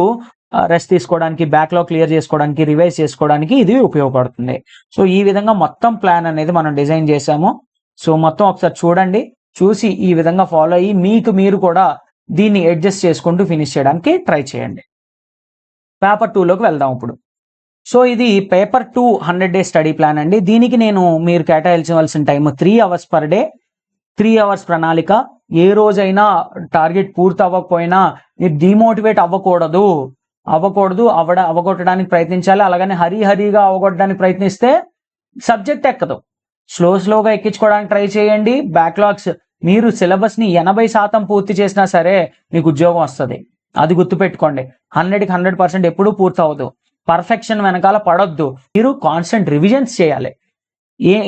రెస్ట్ తీసుకోవడానికి, బ్యాక్లాగ్ క్లియర్ చేసుకోవడానికి, రివైజ్ చేసుకోవడానికి ఇది ఉపయోగపడుతుంది. సో ఈ విధంగా మొత్తం ప్లాన్ అనేది మనం డిజైన్ చేసాము. సో మొత్తం ఒకసారి చూడండి, చూసి ఈ విధంగా ఫాలో అయ్యి మీకు మీరు కూడా దీన్ని అడ్జస్ట్ చేసుకుంటూ ఫినిష్ చేయడానికి ట్రై చేయండి. పేపర్ 2లోకి వెళ్దాం ఇప్పుడు. సో ఇది పేపర్ 2 100 days స్టడీ ప్లాన్ అండి. దీనికి మీరు కేటాయించవలసిన time 3 hours per day, 3 hours ప్రణాళిక. ఏ రోజైనా టార్గెట్ పూర్తి అవ్వకపోయినా మీరు డిమోటివేట్ అవ్వకూడదు, అవ్వగొట్టడానికి ప్రయత్నించాలి. అలాగని హరీగా అవ్వగొట్టడానికి ప్రయత్నిస్తే సబ్జెక్ట్ ఎక్కదు. స్లోగా ఎక్కించుకోవడానికి ట్రై చేయండి. బ్యాక్లాగ్స్, మీరు సిలబస్ని 80% పూర్తి చేసినా సరే మీకు ఉద్యోగం వస్తుంది, అది గుర్తుపెట్టుకోండి. 100కి 100% ఎప్పుడూ పూర్తి అవ్వదు. పర్ఫెక్షన్ వెనకాల పడొద్దు, మీరు కాన్స్టెంట్ రివిజన్స్ చేయాలి.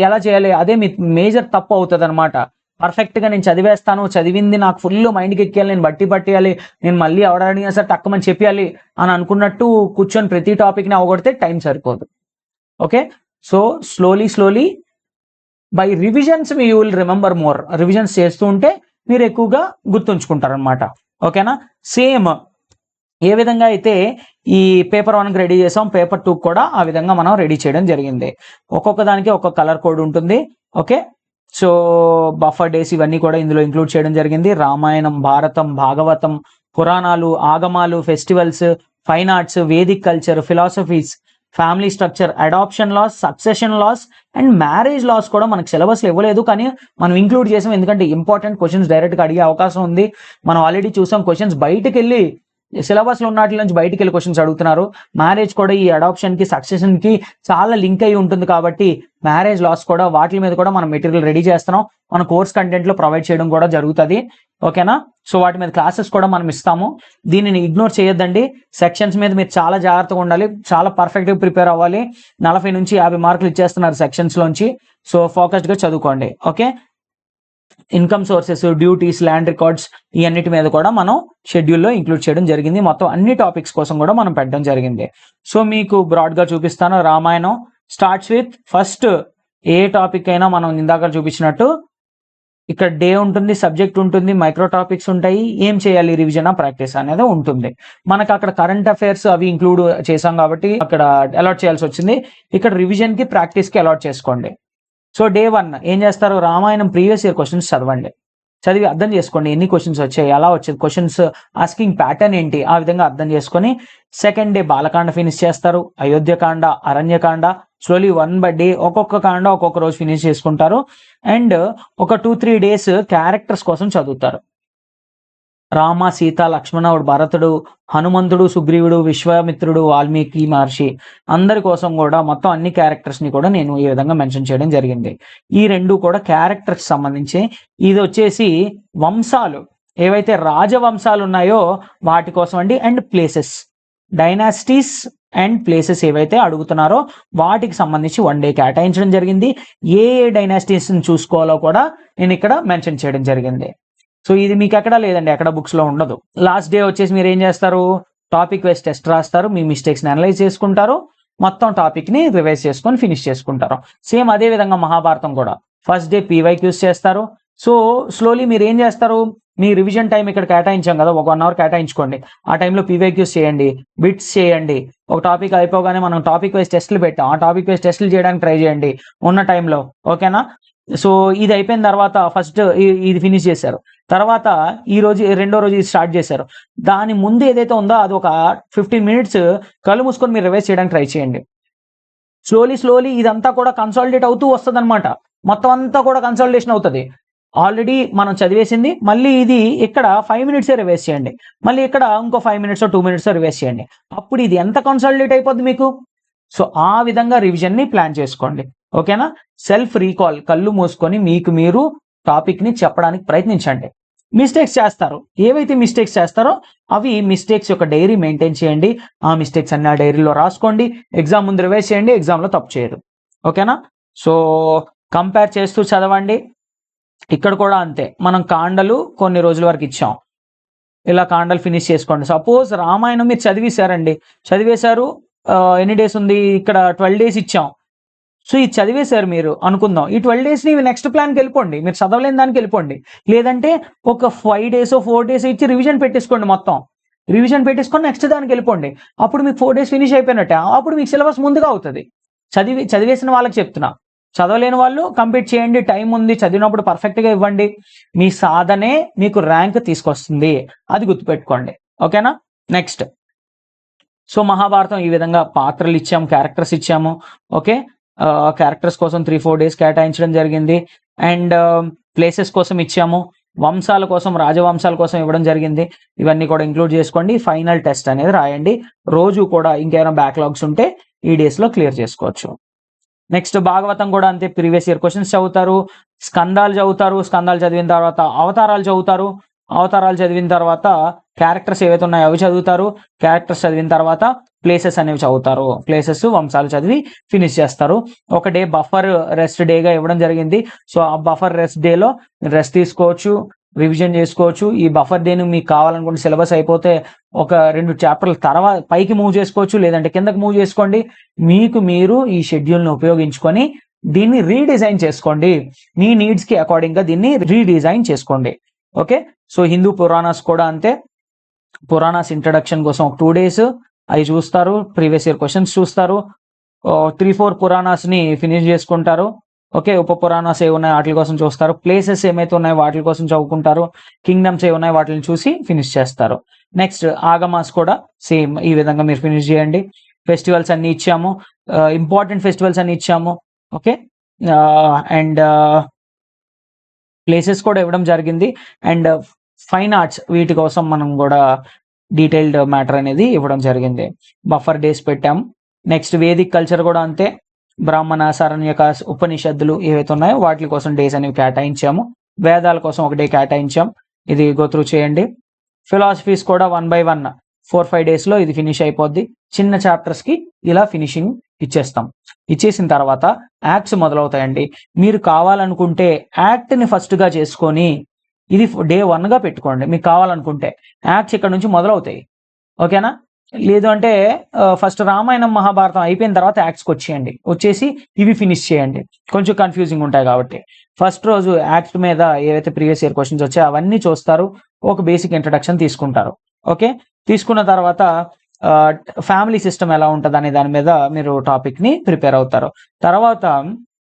ఎలా చేయాలి, అదే మీ మేజర్ తప్పు అవుతుంది అనమాట. పర్ఫెక్ట్గా నేను చదివేస్తాను, చదివింది నాకు ఫుల్ మైండ్కి ఎక్కియాలి, నేను బట్టియాలి, నేను మళ్ళీ అవడానికి సార్ తక్కువని చెప్పాలి అని అనుకున్నట్టు కూర్చొని ప్రతి టాపిక్ని అవగొడితే టైం సరిపోదు. Okay, so slowly by revisions you will remember more. Revisions చేస్తూ ఉంటే మీరు ఎక్కువగా గుర్తుంచుకుంటారు అనమాట. ఓకేనా, సేమ్ ఏ విధంగా అయితే ఈ పేపర్ 1కి రెడీ చేసాం, పేపర్ 2 కూడా ఆ విధంగా మనం రెడీ చేయడం జరిగింది. ఒక్కొక్క దానికి ఒక్కొక్క కలర్ కోడ్ ఉంటుంది. ఓకే, సో బఫర్ డేస్ ఇవన్నీ కూడా ఇందులో ఇంక్లూడ్ చేయడం జరిగింది. రామాయణం, భారతం, భాగవతం, పురాణాలు, ఆగమాలు, festivals, fine arts, Vedic culture, philosophies, family structure, adoption laws, succession laws and marriage laws కూడా మనకు సిలబస్లో ఇవ్వలేదు, కానీ మనం ఇంక్లూడ్ చేసాం. ఎందుకంటే ఇంపార్టెంట్ క్వశ్చన్స్ డైరెక్ట్గా అడిగే అవకాశం ఉంది. మనం ఆల్రెడీ చూసాం క్వశ్చన్స్ బయటకు వెళ్ళి సిలబస్లో ఉన్న వాటి నుంచి బయటికి వెళ్ళి క్వశ్చన్స్ అడుగుతున్నారు. మ్యారేజ్ కూడా ఈ అడాప్షన్కి, సక్సెషన్కి చాలా లింక్ అయి ఉంటుంది కాబట్టి మ్యారేజ్ లాస్ కూడా వాటి మీద కూడా మనం మెటీరియల్ రెడీ చేస్తున్నాం. మన కోర్స్ కంటెంట్లో ప్రొవైడ్ చేయడం కూడా జరుగుతుంది. ఓకేనా, సో వాటి మీద క్లాసెస్ కూడా మనం ఇస్తాము. దీనిని ఇగ్నోర్ చేయొద్దండి. సెక్షన్స్ మీద మీరు చాలా జాగ్రత్తగా ఉండాలి, చాలా పర్ఫెక్ట్గా ప్రిపేర్ అవ్వాలి. 40 నుంచి 50 మార్కులు ఇచ్చేస్తున్నారు సెక్షన్స్లోంచి. సో ఫోకస్డ్గా చదువుకోండి. Okay, income sources, duties, land records ఇవన్నిటి మీద కూడా మనం షెడ్యూల్లో ఇంక్లూడ్ చేయడం జరిగింది. మొత్తం అన్ని టాపిక్స్ కోసం కూడా మనం పెట్టడం జరిగింది. సో మీకు బ్రాడ్గా చూపిస్తాను. Ramayanam starts with first A topic అయినా మనం ఇందాక చూపించినట్టు ఇక్కడ డే ఉంటుంది, సబ్జెక్ట్ ఉంటుంది, మైక్రో టాపిక్స్ ఉంటాయి, ఏం చేయాలి రివిజన్ ప్రాక్టీస్ అనేది ఉంటుంది. మనకు అక్కడ కరెంట్ అఫైర్స్ అవి ఇంక్లూడ్ చేసాం కాబట్టి అక్కడ అలాట్ చేయాల్సి వచ్చింది. ఇక్కడ రివిజన్కి, ప్రాక్టీస్కి అలాట్ చేసుకోండి. సో డే 1 ఏం చేస్తారు, రామాయణం ప్రీవియస్ ఇయర్ క్వశ్చన్స్ చదవండి. చదివి అర్థం చేసుకోండి ఎన్ని క్వశ్చన్స్ వచ్చాయి, ఎలా వచ్చేది, క్వశ్చన్స్ ఆస్కింగ్ ప్యాటర్న్ ఏంటి, ఆ విధంగా అర్థం చేసుకొని సెకండ్ డే బాలకాండ ఫినిష్ చేస్తారు, Ayodhya Kanda, Aranya Kanda, slowly 1 by day ఒక్కొక్క కాండ ఒక్కొక్క రోజు ఫినిష్ చేసుకుంటారు. అండ్ ఒక 2-3 డేస్ క్యారెక్టర్స్ కోసం చదువుతారు. రామ, సీత, లక్ష్మణుడు, భరతుడు, హనుమంతుడు, సుగ్రీవుడు, విశ్వామిత్రుడు, వాల్మీకి మహర్షి అందరి కోసం కూడా మొత్తం అన్ని క్యారెక్టర్స్ ని కూడా నేను ఈ విధంగా మెన్షన్ చేయడం జరిగింది. ఈ రెండు కూడా క్యారెక్టర్స్ సంబంధించి. ఇది వచ్చేసి వంశాలు, ఏవైతే రాజవంశాలు ఉన్నాయో వాటి కోసం అండి. And places, dynasties and places ఏవైతే అడుగుతున్నారో వాటికి సంబంధించి 1 డే కేటాయించడం జరిగింది. ఏ డైనాసిటీస్ చూసుకోవాలో కూడా నేను ఇక్కడ మెన్షన్ చేయడం జరిగింది. సో ఇది మీకు ఎక్కడ లేదండి, ఎక్కడ బుక్స్లో ఉండదు. లాస్ట్ డే వచ్చేసి మీరు ఏం చేస్తారు, టాపిక్ వైజ్ టెస్ట్ రాస్తారు, మీ మిస్టేక్స్ని అనలైజ్ చేసుకుంటారు, మొత్తం టాపిక్ని రివైజ్ చేసుకొని ఫినిష్ చేసుకుంటారు. సేమ్ అదే విధంగా మహాభారతం కూడా ఫస్ట్ డే పీవైక్యూస్ చేస్తారు. సో స్లోలీ మీరు ఏం చేస్తారు, మీ రివిజన్ టైం ఇక్కడ కేటాయించాం కదా, ఒక 1 అవర్ కేటాయించుకోండి. ఆ టైంలో పీవైక్యూస్ చేయండి, బిట్స్ చేయండి. ఒక టాపిక్ అయిపోగానే మనం టాపిక్ వైజ్ టెస్టులు పెట్టాం, ఆ టాపిక్ వైజ్ టెస్టులు చేయడానికి ట్రై చేయండి ఉన్న టైంలో. ఓకేనా, సో ఇది అయిపోయిన తర్వాత ఫస్ట్ ఇది ఫినిష్ చేశారు, తర్వాత ఈ రోజు రెండో రోజు ఇది స్టార్ట్ చేశారు. దాని ముందు ఏదైతే ఉందో అది ఒక 15 మినిట్స్ కళ్ళు మూసుకొని మీరు రివైజ్ చేయడానికి ట్రై చేయండి. స్లోలీ ఇదంతా కూడా కన్సాలిడేట్ అవుతూ వస్తుంది అనమాట. మొత్తం అంతా కూడా కన్సాలిడేషన్ అవుతుంది. ఆల్రెడీ మనం చదివేసింది మళ్ళీ ఇది ఇక్కడ 5 మినిట్సే రివైజ్ చేయండి, మళ్ళీ ఇక్కడ ఇంకో 5 మినిట్స్ 2 మినిట్స్ రివైజ్ చేయండి. అప్పుడు ఇది ఎంత కన్సాలిడేట్ అయిపోద్ది మీకు. సో ఆ విధంగా రివిజన్ని ప్లాన్ చేసుకోండి. ఓకేనా, సెల్ఫ్ రీకాల్, కళ్ళు మూసుకొని మీకు మీరు టాపిక్ని చెప్పడానికి ప్రయత్నించండి. మిస్టేక్స్ చేస్తారు, ఏవైతే మిస్టేక్స్ చేస్తారో అవి మిస్టేక్స్ యొక్క డైరీ మెయింటైన్ చేయండి. ఆ మిస్టేక్స్ అన్ని ఆ డైరీలో రాసుకోండి. ఎగ్జామ్ ముందు రివైజ్ చేయండి, ఎగ్జామ్లో తప్పు చేయరు. ఓకేనా, సో కంపేర్ చేస్తూ చదవండి. ఇక్కడ కూడా అంతే, మనం కాండలు కొన్ని రోజుల వరకు ఇచ్చాం, ఇలా కాండలు ఫినిష్ చేసుకోండి. సపోజ్ రామాయణం మీరు చదివేశారు, ఎన్ని డేస్ ఉంది ఇక్కడ, 12 డేస్ ఇచ్చాం. సో ఇది చదివేశారు మీరు అనుకుందాం, ఈ 12 డేస్ని నెక్స్ట్ ప్లాన్కి వెళ్ళిపోండి, మీరు చదవలేని దానికి వెళ్ళిపోండి. లేదంటే ఒక 5 డేస్ 4 డేస్ ఇచ్చి రివిజన్ పెట్టేసుకోండి, మొత్తం రివిజన్ పెట్టేసుకొని నెక్స్ట్ దానికి వెళ్ళిపోండి. అప్పుడు మీకు 4 డేస్ ఫినిష్ అయిపోయినట్టే, అప్పుడు మీకు సిలబస్ ముందుగా అవుతుంది. చదివేసిన వాళ్ళకి చెప్తున్నా, చదవలేని వాళ్ళు కంప్లీట్ చేయండి, టైం ఉంది, చదివినప్పుడు పర్ఫెక్ట్గా ఇవ్వండి. మీ సాధనే మీకు ర్యాంక్ తీసుకొస్తుంది, అది గుర్తుపెట్టుకోండి. ఓకేనా, నెక్స్ట్. సో మహాభారతం ఈ విధంగా పాత్రలు ఇచ్చాము, క్యారెక్టర్స్ ఇచ్చాము. ఓకే, క్యారెక్టర్స్ కోసం 3-4 డేస్ కేటాయించడం జరిగింది. అండ్ ప్లేసెస్ కోసం ఇచ్చాము, వంశాల కోసం, రాజవంశాల కోసం ఇవ్వడం జరిగింది. ఇవన్నీ కూడా ఇంక్లూడ్ చేసుకోండి. ఫైనల్ టెస్ట్ అనేది రాయండి. రోజు కూడా ఇంకేమైనా బ్యాక్లాగ్స్ ఉంటే ఈ డేస్లో క్లియర్ చేసుకోవచ్చు. నెక్స్ట్ భాగవతం కూడా అంతే, ప్రీవియస్ ఇయర్ క్వశ్చన్స్ చదువుతారు, స్కందాలు చదివిన తర్వాత అవతారాలు చదివిన తర్వాత క్యారెక్టర్స్ ఏవైతే ఉన్నాయో అవి చదువుతారు, క్యారెక్టర్స్ చదివిన తర్వాత ప్లేసెస్ అనేవి చదువుతారు, ప్లేసెస్ వంశాలు చదివి ఫినిష్ చేస్తారు. ఒక డే బఫర్ రెస్ట్ డేగా ఇవ్వడం జరిగింది. సో ఆ బఫర్ రెస్ట్ డేలో రెస్ట్ తీసుకోవచ్చు, రివిజన్ చేసుకోవచ్చు. ఈ బఫర్ డేను మీకు కావాలనుకుంటే సిలబస్ అయిపోతే ఒక 2 చాప్టర్ల తర్వాత పైకి మూవ్ చేసుకోవచ్చు, లేదంటే కిందకి మూవ్ చేసుకోండి. మీకు మీరు ఈ షెడ్యూల్ని ఉపయోగించుకొని దీన్ని రీడిజైన్ చేసుకోండి, మీ నీడ్స్కి అకార్డింగ్గా దీన్ని రీడిజైన్ చేసుకోండి. ఓకే, సో హిందూ పురాణాస్ కూడా అంతే, పురాణాస్ ఇంట్రడక్షన్ కోసం ఒక 2 days అవి చూస్తారు, ప్రీవియస్ ఇయర్ క్వశ్చన్స్ చూస్తారు, 3-4 పురాణాస్ని ఫినిష్ చేసుకుంటారు. ఓకే, ఉప పురాణాస్ ఏ ఉన్నాయి వాటి కోసం చూస్తారు, ప్లేసెస్ ఏమైతే ఉన్నాయో వాటి కోసం చదువుకుంటారు, కింగ్డమ్స్ ఏ ఉన్నాయి వాటిని చూసి ఫినిష్ చేస్తారు. నెక్స్ట్ ఆగమాస్ కూడా సేమ్ ఈ విధంగా మీరు ఫినిష్ చేయండి. ఫెస్టివల్స్ అన్ని ఇచ్చాము, ఇంపార్టెంట్ ఫెస్టివల్స్ అన్ని ఇచ్చాము. ఓకే, అండ్ ప్లేసెస్ కూడా ఇవ్వడం జరిగింది. అండ్ ఫైన్ ఆర్ట్స్ వీటి కోసం మనం కూడా డీటెయిల్డ్ మ్యాటర్ అనేది ఇవ్వడం జరిగింది. బఫర్ డేస్ పెట్టాము. నెక్స్ట్ వేదిక్ కల్చర్ కూడా అంతే, బ్రాహ్మణ, అరణ్యక, ఉపనిషత్తులు ఏవైతే ఉన్నాయో వాటి కోసం డేస్ అనేవి కేటాయించాము. వేదాల కోసం ఒక డే కేటాయించాం, ఇది గోత్రూ చేయండి. ఫిలాసఫీస్ కూడా 1 by 1 4-5 daysలో ఇది ఫినిష్ అయిపోద్ది. చిన్న చాప్టర్స్కి ఇలా ఫినిషింగ్ ఇచ్చేస్తాం. ఇచ్చేసిన తర్వాత యాక్ట్స్ మొదలవుతాయండి. మీరు కావాలనుకుంటే యాక్ట్ని ఫస్ట్గా చేసుకొని ఇది day 1గా పెట్టుకోండి. మీకు కావాలనుకుంటే యాక్ట్స్ ఇక్కడ నుంచి మొదలవుతాయి. ఓకేనా? లేదు అంటే ఫస్ట్ రామాయణం మహాభారతం అయిపోయిన తర్వాత యాక్ట్స్కి వచ్చేసి ఇవి ఫినిష్ చేయండి. కొంచెం కన్ఫ్యూజింగ్ ఉంటాయి కాబట్టి ఫస్ట్ రోజు యాక్ట్ మీద ఏవైతే ప్రీవియస్ ఇయర్ క్వశ్చన్స్ వచ్చాయో అవన్నీ చూస్తారు, ఒక బేసిక్ ఇంట్రడక్షన్ తీసుకుంటారు. ఓకే, తీసుకున్న తర్వాత ఫ్యామిలీ సిస్టమ్ ఎలా ఉంటుంది అనే దాని మీద మీరు టాపిక్ని ప్రిపేర్ అవుతారు. తర్వాత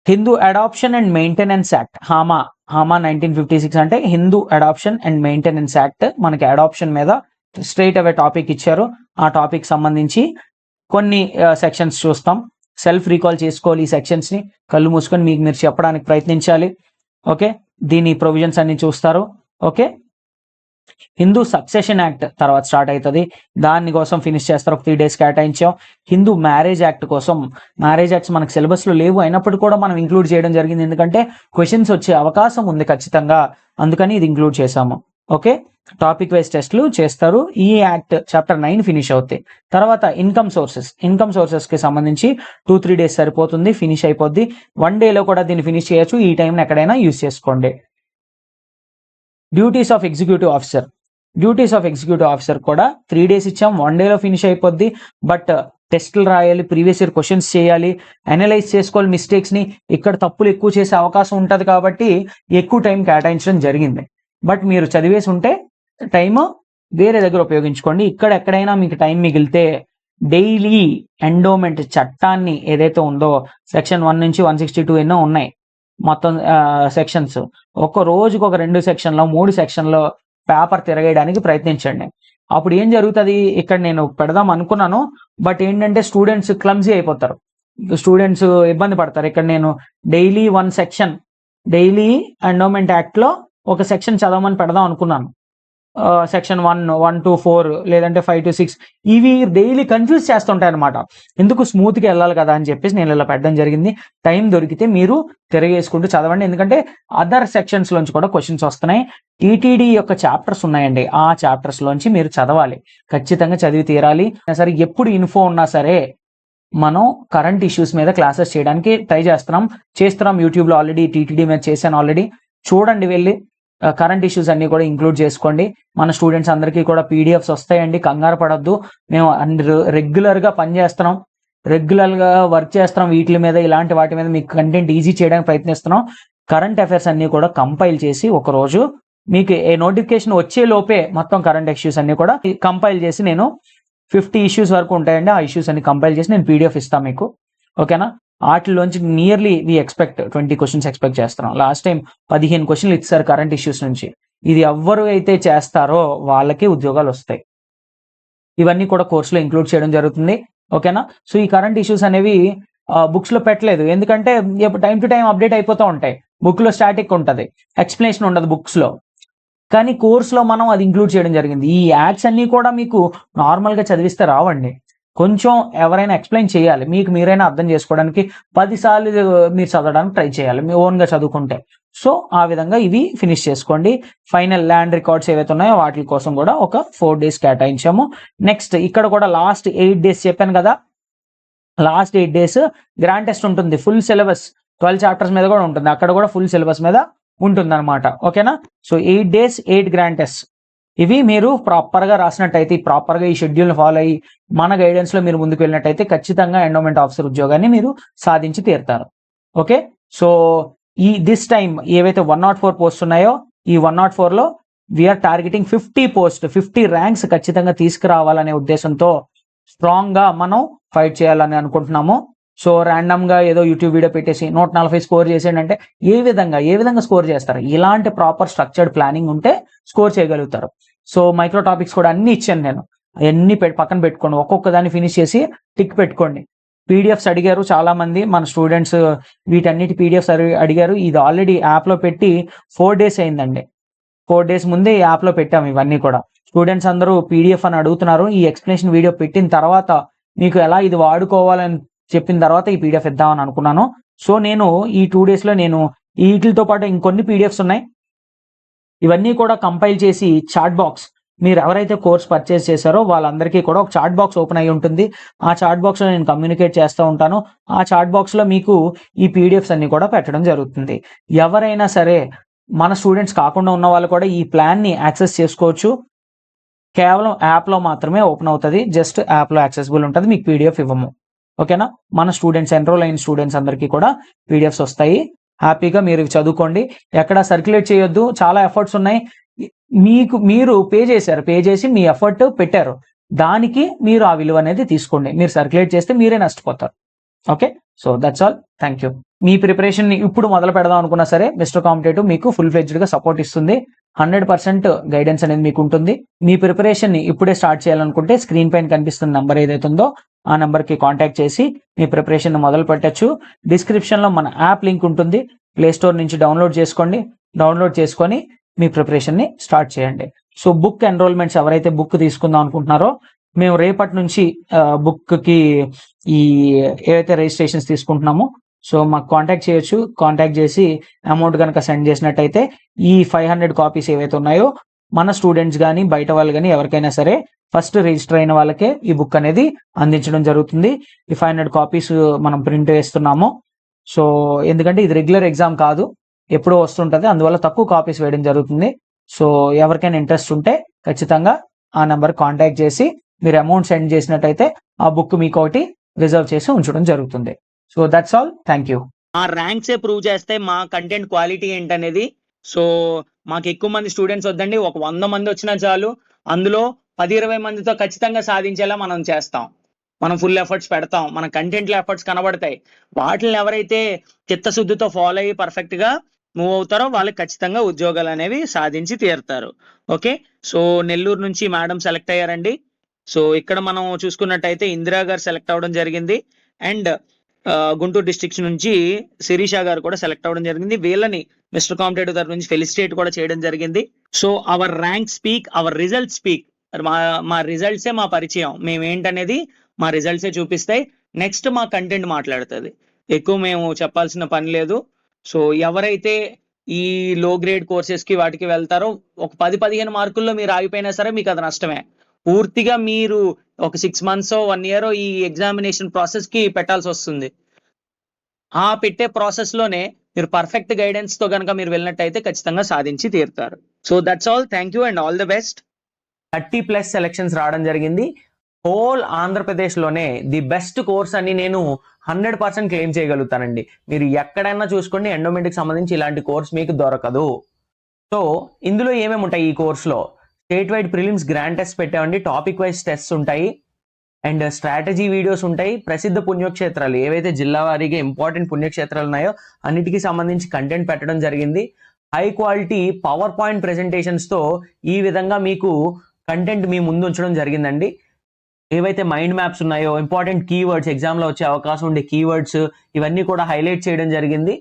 Hindu adoption and maintenance act, HAMA 1956 అంటే Hindu adoption and maintenance act. మనకి అడాప్షన్ మీద స్ట్రైట్ అవే టాపిక్ ఇచ్చారు. ఆ టాపిక్ సంబంధించి కొన్ని సెక్షన్స్ చూస్తాం. సెల్ఫ్ రీకాల్ చేసుకోవాలి ఈ సెక్షన్స్ని, కళ్ళు మూసుకొని మీకు మీరు చెప్పడానికి ప్రయత్నించాలి. ఓకే, దీని ప్రొవిజన్స్ అన్ని చూస్తారు. ఓకే, హిందూ సక్సెషన్ యాక్ట్ తర్వాత స్టార్ట్ అవుతుంది, దానికోసం ఫినిష్ చేస్తారు, ఒక 3 days కేటాయించాం. హిందూ మ్యారేజ్ యాక్ట్ కోసం, మ్యారేజ్ యాక్ట్స్ మనకు సిలబస్లో లేవు అయినప్పుడు కూడా మనం ఇంక్లూడ్ చేయడం జరిగింది, ఎందుకంటే క్వశ్చన్స్ వచ్చే అవకాశం ఉంది ఖచ్చితంగా, అందుకని ఇది ఇంక్లూడ్ చేసాము. ఓకే, టాపిక్ వైజ్ టెస్ట్లు చేస్తారు. ఈ యాక్ట్ చాప్టర్ 9 ఫినిష్ అవుతాయి. తర్వాత ఇన్కమ్ సోర్సెస్కి సంబంధించి 2-3 days సరిపోతుంది, ఫినిష్ అయిపోద్ది. 1 dayలో కూడా దీన్ని ఫినిష్ చేయొచ్చు, ఈ టైంని ఎక్కడైనా యూజ్ చేసుకోండి. డ్యూటీస్ ఆఫ్ ఎగ్జిక్యూటివ్ ఆఫీసర్ కూడా 3 days ఇచ్చాం, 1 dayలో ఫినిష్ అయిపోద్ది. బట్ టెస్టులు రాయాలి, ప్రీవియస్ ఇయర్ క్వశ్చన్స్ చేయాలి, అనలైజ్ చేసుకోవాలి మిస్టేక్స్ని, ఇక్కడ తప్పులు ఎక్కువ చేసే అవకాశం ఉంటుంది కాబట్టి ఎక్కువ టైం కేటాయించడం జరిగింది. బట్ మీరు చదివేసి ఉంటే టైం వేరే దగ్గర ఉపయోగించుకోండి. ఇక్కడ ఎక్కడైనా మీకు టైం మిగిలితే డైలీ ఎండోమెంట్ చట్టాన్ని ఏదైతే ఉందో సెక్షన్ 1 నుంచి 162 ఎన్నో ఉన్నాయి మొత్తం సెక్షన్స్, ఒక రోజుకు ఒక 2 సెక్షన్లో 3 సెక్షన్లో పేపర్ తిరగేయడానికి ప్రయత్నించండి. అప్పుడు ఏం జరుగుతుంది, ఇక్కడ నేను పెడదాం అనుకున్నాను బట్ ఏంటంటే స్టూడెంట్స్ క్లమ్జీ అయిపోతారు, స్టూడెంట్స్ ఇబ్బంది పడతారు. ఇక్కడ నేను డైలీ 1 section, డైలీ ఎండోమెంట్ యాక్ట్లో ఒక సెక్షన్ చదవమని పెడదాం అనుకున్నాను. సెక్షన్ 1 to 4 లేదంటే 5 to 6 ఇవి డైలీ కన్ఫ్యూజ్ చేస్తుంటాయి అనమాట. ఎందుకు స్మూత్గా వెళ్ళాలి కదా అని చెప్పేసి నేను ఇలా పెట్టడం జరిగింది. టైం దొరికితే మీరు తిరగేసుకుంటూ చదవండి, ఎందుకంటే అదర్ సెక్షన్స్ లోంచి కూడా క్వశ్చన్స్ వస్తున్నాయి. టీటీడీ యొక్క చాప్టర్స్ ఉన్నాయండి, ఆ చాప్టర్స్ లోంచి మీరు చదవాలి, ఖచ్చితంగా చదివి తీరాలి. సరే, ఎప్పుడు ఇన్ఫో ఉన్నా సరే మనం కరెంట్ ఇష్యూస్ మీద క్లాసెస్ చేయడానికి ట్రై చేస్తున్నాం. యూట్యూబ్లో ఆల్రెడీ టీటీడీ మీద చేశాను, ఆల్రెడీ చూడండి వెళ్ళి. కరెంట్ ఇష్యూస్ అన్ని కూడా ఇంక్లూడ్ చేసుకోండి. మన స్టూడెంట్స్ అందరికీ కూడా పీడిఎఫ్స్ వస్తాయండి, కంగారు పడొద్దు. మేము రెగ్యులర్గా పనిచేస్తున్నాం, రెగ్యులర్గా వర్క్ చేస్తున్నాం వీటి మీద, ఇలాంటి వాటి మీద మీకు కంటెంట్ ఈజీ చేయడానికి ప్రయత్నిస్తున్నాం. కరెంట్ అఫైర్స్ అన్ని కూడా కంపైల్ చేసి ఒకరోజు మీకు ఏ నోటిఫికేషన్ వచ్చే లోపే మొత్తం కరెంట్ ఇష్యూస్ అన్ని కూడా కంపైల్ చేసి, నేను 50 issues వరకు ఉంటాయండి, ఆ ఇష్యూస్ అన్ని కంపైల్ చేసి నేను పీడిఎఫ్ ఇస్తాను మీకు. ఓకేనా? వాటిలోంచి nearly we expect 20 questions expect చేస్తున్నాం. లాస్ట్ టైం 15 questions ఇచ్చారు కరెంట్ ఇష్యూస్ నుంచి. ఇది ఎవ్వరు అయితే చేస్తారో వాళ్ళకి ఉద్యోగాలు వస్తాయి. ఇవన్నీ కూడా కోర్సులో ఇంక్లూడ్ చేయడం జరుగుతుంది. ఓకేనా? సో ఈ కరెంట్ ఇష్యూస్ అనేవి బుక్స్లో పెట్టలేదు, ఎందుకంటే టైం టు టైం అప్డేట్ అయిపోతూ ఉంటాయి. బుక్లో స్టాటిక్ ఉంటుంది, ఎక్స్ప్లెనేషన్ ఉండదు బుక్స్లో, కానీ కోర్సులో మనం అది ఇంక్లూడ్ చేయడం జరిగింది. ఈ యాక్ట్స్ అన్నీ కూడా మీకు నార్మల్గా చదివిస్తే రావండి, కొంచెం ఎవరైనా ఎక్స్ప్లెయిన్ చేయాలి, మీకు మీరైనా అర్థం చేసుకోవడానికి 10 సార్లు మీరు చదవడానికి ట్రై చేయాలి మీ ఓన్గా చదువుకుంటే. సో ఆ విధంగా ఇవి ఫినిష్ చేసుకోండి. ఫైనల్ ల్యాండ్ రికార్డ్స్ ఏవైతే ఉన్నాయో వాటి కోసం కూడా ఒక 4 days కేటాయించాము. నెక్స్ట్ ఇక్కడ కూడా లాస్ట్ 8 days చెప్పాను కదా, లాస్ట్ 8 days గ్రాండ్ టెస్ట్ ఉంటుంది, ఫుల్ సిలబస్ 12 chapters మీద కూడా ఉంటుంది, అక్కడ కూడా ఫుల్ సిలబస్ మీద ఉంటుంది అనమాట. ఓకేనా? సో 8 days 8 గ్రాండ్ టెస్ట్, ఇవి మీరు ప్రాపర్గా రాసినట్టయితే, ప్రాపర్గా ఈ షెడ్యూల్ని ఫాలో అయ్యి మన గైడెన్స్లో మీరు ముందుకు వెళ్ళినట్టయితే ఖచ్చితంగా ఎండోమెంట్ ఆఫీసర్ ఉద్యోగాన్ని మీరు సాధించి తీరుతారు. ఓకే, సో దిస్ టైం ఏవైతే 104 పోస్ట్ ఉన్నాయో ఈ 104లో వీఆర్ టార్గెటింగ్ 50 ర్యాంక్స్ ఖచ్చితంగా తీసుకురావాలనే ఉద్దేశంతో స్ట్రాంగ్ గా మనం ఫైట్ చేయాలని అనుకుంటున్నాము. సో ర్యాండమ్ గా ఏదో యూట్యూబ్ వీడియో పెట్టేసి 140 స్కోర్ చేసేయండి ఏ విధంగా స్కోర్ చేస్తారు? ఇలాంటి ప్రాపర్ స్ట్రక్చర్డ్ ప్లానింగ్ ఉంటే స్కోర్ చేయగలుగుతారు. సో మైక్రో టాపిక్స్ కూడా అన్ని ఇచ్చాను నేను, అవన్నీ పక్కన పెట్టుకోండి, ఒక్కొక్క దాన్ని ఫినిష్ చేసి టిక్ పెట్టుకోండి. పీడిఎఫ్స్ అడిగారు చాలా మంది మన స్టూడెంట్స్, వీటన్నిటి పీడిఎఫ్స్ అడిగారు. ఇది ఆల్రెడీ యాప్ లో పెట్టి 4 days అయిందండి. 4 days ముందే ఈ యాప్ లో పెట్టాము ఇవన్నీ కూడా. స్టూడెంట్స్ అందరూ పీడిఎఫ్ అని అడుగుతున్నారు. ఈ ఎక్స్ప్లెనేషన్ వీడియో పెట్టిన తర్వాత మీకు ఎలా ఇది వాడుకోవాలని చెప్పిన తర్వాత ఈ పీడిఎఫ్ ఇద్దామని అనుకున్నాను. సో నేను ఈ 2 days లో నేను వీటితో పాటు ఇంకొన్ని పీడిఎఫ్స్ ఉన్నాయి, ఇవన్నీ కూడా కంపైల్ చేసి చాట్ బాక్స్, మీరు ఎవరైతే కోర్స్ పర్చేస్ చేశారో వాళ్ళందరికీ కూడా ఒక చాట్ బాక్స్ ఓపెన్ అయ్యి ఉంటుంది. ఆ చాట్ బాక్స్ లో నేను కమ్యూనికేట్ చేస్తూ ఉంటాను. ఆ చాట్ బాక్స్ లో మీకు ఈ పీడిఎఫ్స్ అన్ని కూడా పెట్టడం జరుగుతుంది. ఎవరైనా సరే మన స్టూడెంట్స్ కాకుండా ఉన్న వాళ్ళు కూడా ఈ ప్లాన్ ని యాక్సెస్ చేసుకోవచ్చు. కేవలం యాప్ లో మాత్రమే ఓపెన్ అవుతుంది, జస్ట్ యాప్ లో యాక్సెసిబుల్ ఉంటుంది, మీకు పీడిఎఫ్ ఇవ్వము. ఓకేనా? మన స్టూడెంట్స్, ఎన్రోల్ అయిన స్టూడెంట్స్ అందరికీ కూడా పీడిఎఫ్స్ వస్తాయి. హ్యాపీగా మీరు చదువుకోండి, ఎక్కడ సర్క్యులేట్ చేయొద్దు. చాలా ఎఫర్ట్స్ ఉన్నాయి, మీరు పే చేసి మీ ఎఫర్ట్ పెట్టారు, దానికి మీరు ఆ విలువ అనేది తీసుకోండి. మీరు సర్క్యులేట్ చేస్తే మీరే నష్టపోతారు. Okay, so that's all. Thank you. Me preparation ని ఇప్పుడు మొదలు పెడదాం అనుకున్నా సరే మిస్టర్ కాంపిటేటివ్ మీకు ఫుల్ ఫ్లెడ్జ్డ్ గా సపోర్ట్ ఇస్తుంది. 100% గైడెన్స్ అనేది మీకు ఉంటుంది. మీ ప్రిపరేషన్ ని ఇప్పుడే స్టార్ట్ చేయాలనుకుంటే స్క్రీన్ పైన కనిపిస్తున్న నంబర్ ఏదైతే ఉందో ఆ నంబర్ కి కాంటాక్ట్ చేసి మీ ప్రిపరేషన్ ని మొదలు పెట్టచ్చు. డిస్క్రిప్షన్ లో మన యాప్ లింక్ ఉంటుంది, ప్లే స్టోర్ నుంచి డౌన్లోడ్ చేసుకోండి. డౌన్లోడ్ చేసుకొని మీ ప్రిపరేషన్ ని స్టార్ట్ చేయండి. సో బుక్ ఎన్రోల్మెంట్స్ ఎవరైతే బుక్ తీసుకుందాం అనుకుంటున్నారో మేము రేపటి నుంచి బుక్ కి ఈ ఏవైతే రిజిస్ట్రేషన్స్ తీసుకుంటున్నామో సో మాకు కాంటాక్ట్ చేయొచ్చు. కాంటాక్ట్ చేసి అమౌంట్ కనుక సెండ్ చేసినట్టయితే ఈ 500 కాపీస్ ఏవైతే ఉన్నాయో మన స్టూడెంట్స్ కానీ బయట వాళ్ళు కానీ ఎవరికైనా సరే ఫస్ట్ రిజిస్టర్ అయిన వాళ్ళకే ఈ బుక్ అనేది అందించడం జరుగుతుంది. ఈ 500 కాపీస్ మనం ప్రింట్ వేస్తున్నాము. సో ఎందుకంటే ఇది రెగ్యులర్ ఎగ్జామ్ కాదు, ఎప్పుడో వస్తుంటది, అందువల్ల తక్కువ కాపీస్ వేయడం జరుగుతుంది. సో ఎవరికైనా ఇంట్రెస్ట్ ఉంటే ఖచ్చితంగా ఆ నెంబర్ కాంటాక్ట్ చేసి మీరు అమౌంట్ సెండ్ చేసినట్టయితే ఆ బుక్ మీకు ఒకటి రిజర్వ్ చేసి ఉంచడం జరుగుతుంది. So that's all. Thank you. ఆ ర్యాంక్సే ప్రూవ్ చేస్తే మా కంటెంట్ క్వాలిటీ ఏంటనేది. సో మాకు ఎక్కువ మంది స్టూడెంట్స్ వద్దండి, ఒక 100 మంది వచ్చినా చాలు. అందులో 10-20 మందితో ఖచ్చితంగా సాధించేలా మనం చేస్తాం. మనం ఫుల్ ఎఫర్ట్స్ పెడతాం, మన కంటెంట్లో ఎఫర్ట్స్ కనబడతాయి. వాటిని ఎవరైతే చిత్తశుద్ధితో ఫాలో అయ్యి పర్ఫెక్ట్ గా మూవ్ అవుతారో వాళ్ళకి ఖచ్చితంగా ఉద్యోగాలు అనేవి సాధించి తీరుతారు. ఓకే, సో నెల్లూరు నుంచి మేడం సెలెక్ట్ అయ్యారండి. సో ఇక్కడ మనం చూసుకున్నట్టయితే ఇందిరా గారు సెలెక్ట్ అవ్వడం జరిగింది. అండ్ గుంటూరు డిస్ట్రిక్ట్ నుంచి శిరీష గారు కూడా సెలెక్ట్ అవ్వడం జరిగింది. వీళ్ళని మిస్టర్ కాంపిటేటివ్ తరఫు నుంచి ఫెలిసిటేట్ కూడా చేయడం జరిగింది. So our rank speak, our result speak. మా రిజల్ట్సే మా పరిచయం, మేము ఏంటనేది మా రిజల్ట్సే చూపిస్తాయి. నెక్స్ట్ మా కంటెంట్ మాట్లాడుతుంది, ఎక్కువ మేము చెప్పాల్సిన పని లేదు. సో ఎవరైతే ఈ లో గ్రేడ్ కోర్సెస్ కి వాటికి వెళ్తారో ఒక 10-15 మార్కుల్లో మీరు ఆగిపోయినా సరే మీకు అది నష్టమే. పూర్తిగా మీరు ఒక 6 months 1 year ఈ ఎగ్జామినేషన్ ప్రాసెస్ కి పెట్టాల్సి వస్తుంది. ఆ పెట్టే ప్రాసెస్ లోనే మీరు పర్ఫెక్ట్ గైడెన్స్ తో కనుక మీరు వెళ్ళినట్టయితే ఖచ్చితంగా సాధించి తీరుతారు. So that's all. Thank you and all the best. 30+ selections రావడం జరిగింది. హోల్ ఆంధ్రప్రదేశ్ లోనే ది బెస్ట్ కోర్స్ అని నేను 100% క్లెయిమ్ చేయగలుగుతానండి. మీరు ఎక్కడైనా చూసుకోండి, ఎండోమెంట్కి సంబంధించి ఇలాంటి కోర్స్ మీకు దొరకదు. సో ఇందులో ఏమేమి ఉంటాయి ఈ కోర్సులో? State wide prelims grand test పెట్టామండి, టాపిక్ వైజ్ టెస్ట్ ఉంటాయి, అండ్ స్ట్రాటజీ వీడియోస్ ఉంటాయి. ప్రసిద్ధ పుణ్యక్షేత్రాలు ఏవైతే జిల్లా వారీగా ఇంపార్టెంట్ పుణ్యక్షేత్రాలు ఉన్నాయో అన్నిటికీ సంబంధించి కంటెంట్ పెట్టడం జరిగింది. High quality power point presentations తో ఈ విధంగా మీకు కంటెంట్ మీ ముందు ఉంచడం జరిగిందండి. ఏవైతే మైండ్ మ్యాప్స్ ఉన్నాయో, ఇంపార్టెంట్ కీవర్డ్స్, ఎగ్జామ్లో వచ్చే అవకాశం ఉండే కీవర్డ్స్, ఇవన్నీ కూడా హైలైట్ చేయడం జరిగింది.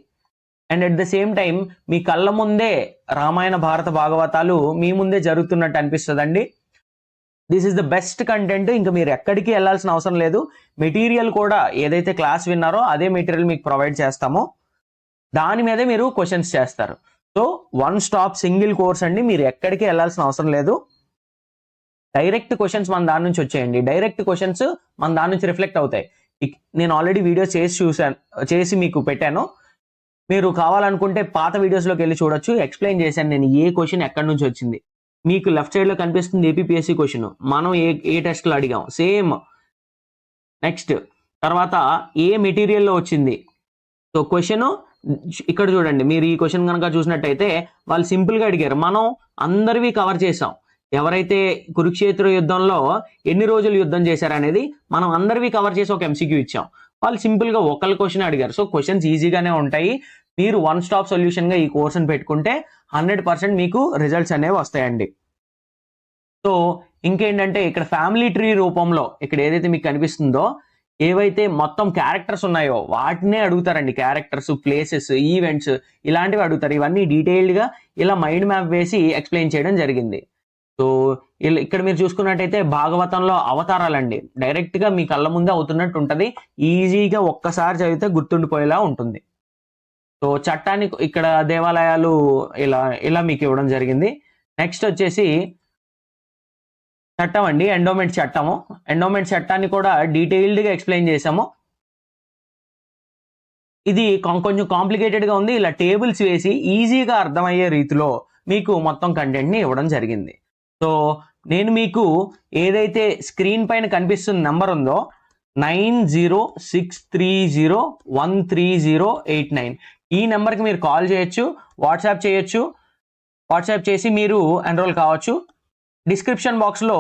And at the same time మీ కళ్ళ ముందే రామాయణ భారత భాగవతాలు మీ ముందే జరుగుతున్నట్టు అనిపిస్తుందండి. This is the best content. ఇంకా మీరు ఎక్కడికి వెళ్ళాల్సిన అవసరం లేదు. మెటీరియల్ కూడా ఏదైతే క్లాస్ విన్నారో అదే మెటీరియల్ మీకు ప్రొవైడ్ చేస్తామో దాని మీదే మీరు క్వశ్చన్స్ చేస్తారు. సో 1 stop సింగిల్ కోర్స్ అండి, మీరు ఎక్కడికి వెళ్ళాల్సిన అవసరం లేదు. డైరెక్ట్ క్వశ్చన్స్ మన దాని నుంచి వచ్చేయండి, డైరెక్ట్ క్వశ్చన్స్ మన దాని నుంచి రిఫ్లెక్ట్ అవుతాయి. నేను ఆల్రెడీ వీడియోస్ చేసి మీకు పెట్టాను. మీరు కావాలనుకుంటే పాత వీడియోస్లోకి వెళ్ళి చూడొచ్చు. ఎక్స్ప్లెయిన్ చేశాను నేను ఏ క్వశ్చన్ ఎక్కడి నుంచి వచ్చింది. మీకు లెఫ్ట్ సైడ్ లో కనిపిస్తుంది ఏపీఎస్సి క్వశ్చన్, మనం ఏ టెస్ట్ లో అడిగాం సేమ్. నెక్స్ట్ తర్వాత ఏ మెటీరియల్లో వచ్చింది, సో క్వశ్చన్ ఇక్కడ చూడండి, మీరు ఈ క్వశ్చన్ కనుక చూసినట్టయితే వాళ్ళు సింపుల్ గా అడిగారు, మనం అందరివి కవర్ చేసాం. ఎవరైతే కురుక్షేత్ర యుద్ధంలో ఎన్ని రోజులు యుద్ధం చేశారనేది మనం అందరివి కవర్ చేసి ఒక ఎంసీక్యూ ఇచ్చాం. వాళ్ళు సింపుల్ గా ఒకళ్ళ క్వశ్చన్ అడిగారు. సో క్వశ్చన్స్ ఈజీగానే ఉంటాయి. మీరు వన్ స్టాప్ సొల్యూషన్ గా ఈ కోర్సును పెట్టుకుంటే 100% మీకు రిజల్ట్స్ అనేవి వస్తాయండి. సో ఇంకేంటంటే ఇక్కడ ఫ్యామిలీ ట్రీ రూపంలో ఇక్కడ ఏదైతే మీకు కనిపిస్తుందో ఏవైతే మొత్తం క్యారెక్టర్స్ ఉన్నాయో వాటినే అడుగుతారండి. క్యారెక్టర్స్, ప్లేసెస్, ఈవెంట్స్ ఇలాంటివి అడుగుతారు. ఇవన్నీ డీటెయిల్డ్ గా ఇలా మైండ్ మ్యాప్ వేసి ఎక్స్ప్లెయిన్ చేయడం జరిగింది. సో ఇక్కడ మీరు చూసుకున్నట్టయితే భాగవతంలో అవతారాలండి డైరెక్ట్ గా మీ కళ్ళ ముందే అవుతున్నట్టు ఉంటది. ఈజీగా ఒక్కసారి చదివితే గుర్తుండిపోయేలా ఉంటుంది. సో చట్టాన్ని ఇక్కడ దేవాలయాలు ఇలా మీకు ఇవ్వడం జరిగింది. నెక్స్ట్ వచ్చేసి చట్టం అండి, ఎండోమెంట్ చట్టము. ఎండోమెంట్ చట్టాన్ని కూడా డీటెయిల్డ్ గా ఎక్స్ప్లెయిన్ చేసాము. ఇది కొంచెం కాంప్లికేటెడ్ గా ఉంది. ఇలా టేబుల్స్ వేసి ఈజీగా అర్థమయ్యే రీతిలో మీకు మొత్తం కంటెంట్ ని ఇవ్వడం జరిగింది. సో నేను మీకు ఏదైతే స్క్రీన్ పైన కనిపిస్తున్న నెంబర్ ఉందో 9063013089 ఈ నెంబర్కి మీరు కాల్ చేయొచ్చు, వాట్సాప్ చేయొచ్చు. వాట్సాప్ చేసి మీరు ఎన్రోల్ కావచ్చు. డిస్క్రిప్షన్ బాక్స్లో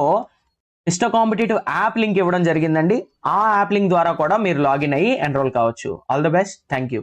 మిస్టర్ కాంపిటేటివ్ యాప్ లింక్ ఇవ్వడం జరిగిందండి. ఆ యాప్ లింక్ ద్వారా కూడా మీరు లాగిన్ అయ్యి ఎన్రోల్ కావచ్చు. All the best. Thank you.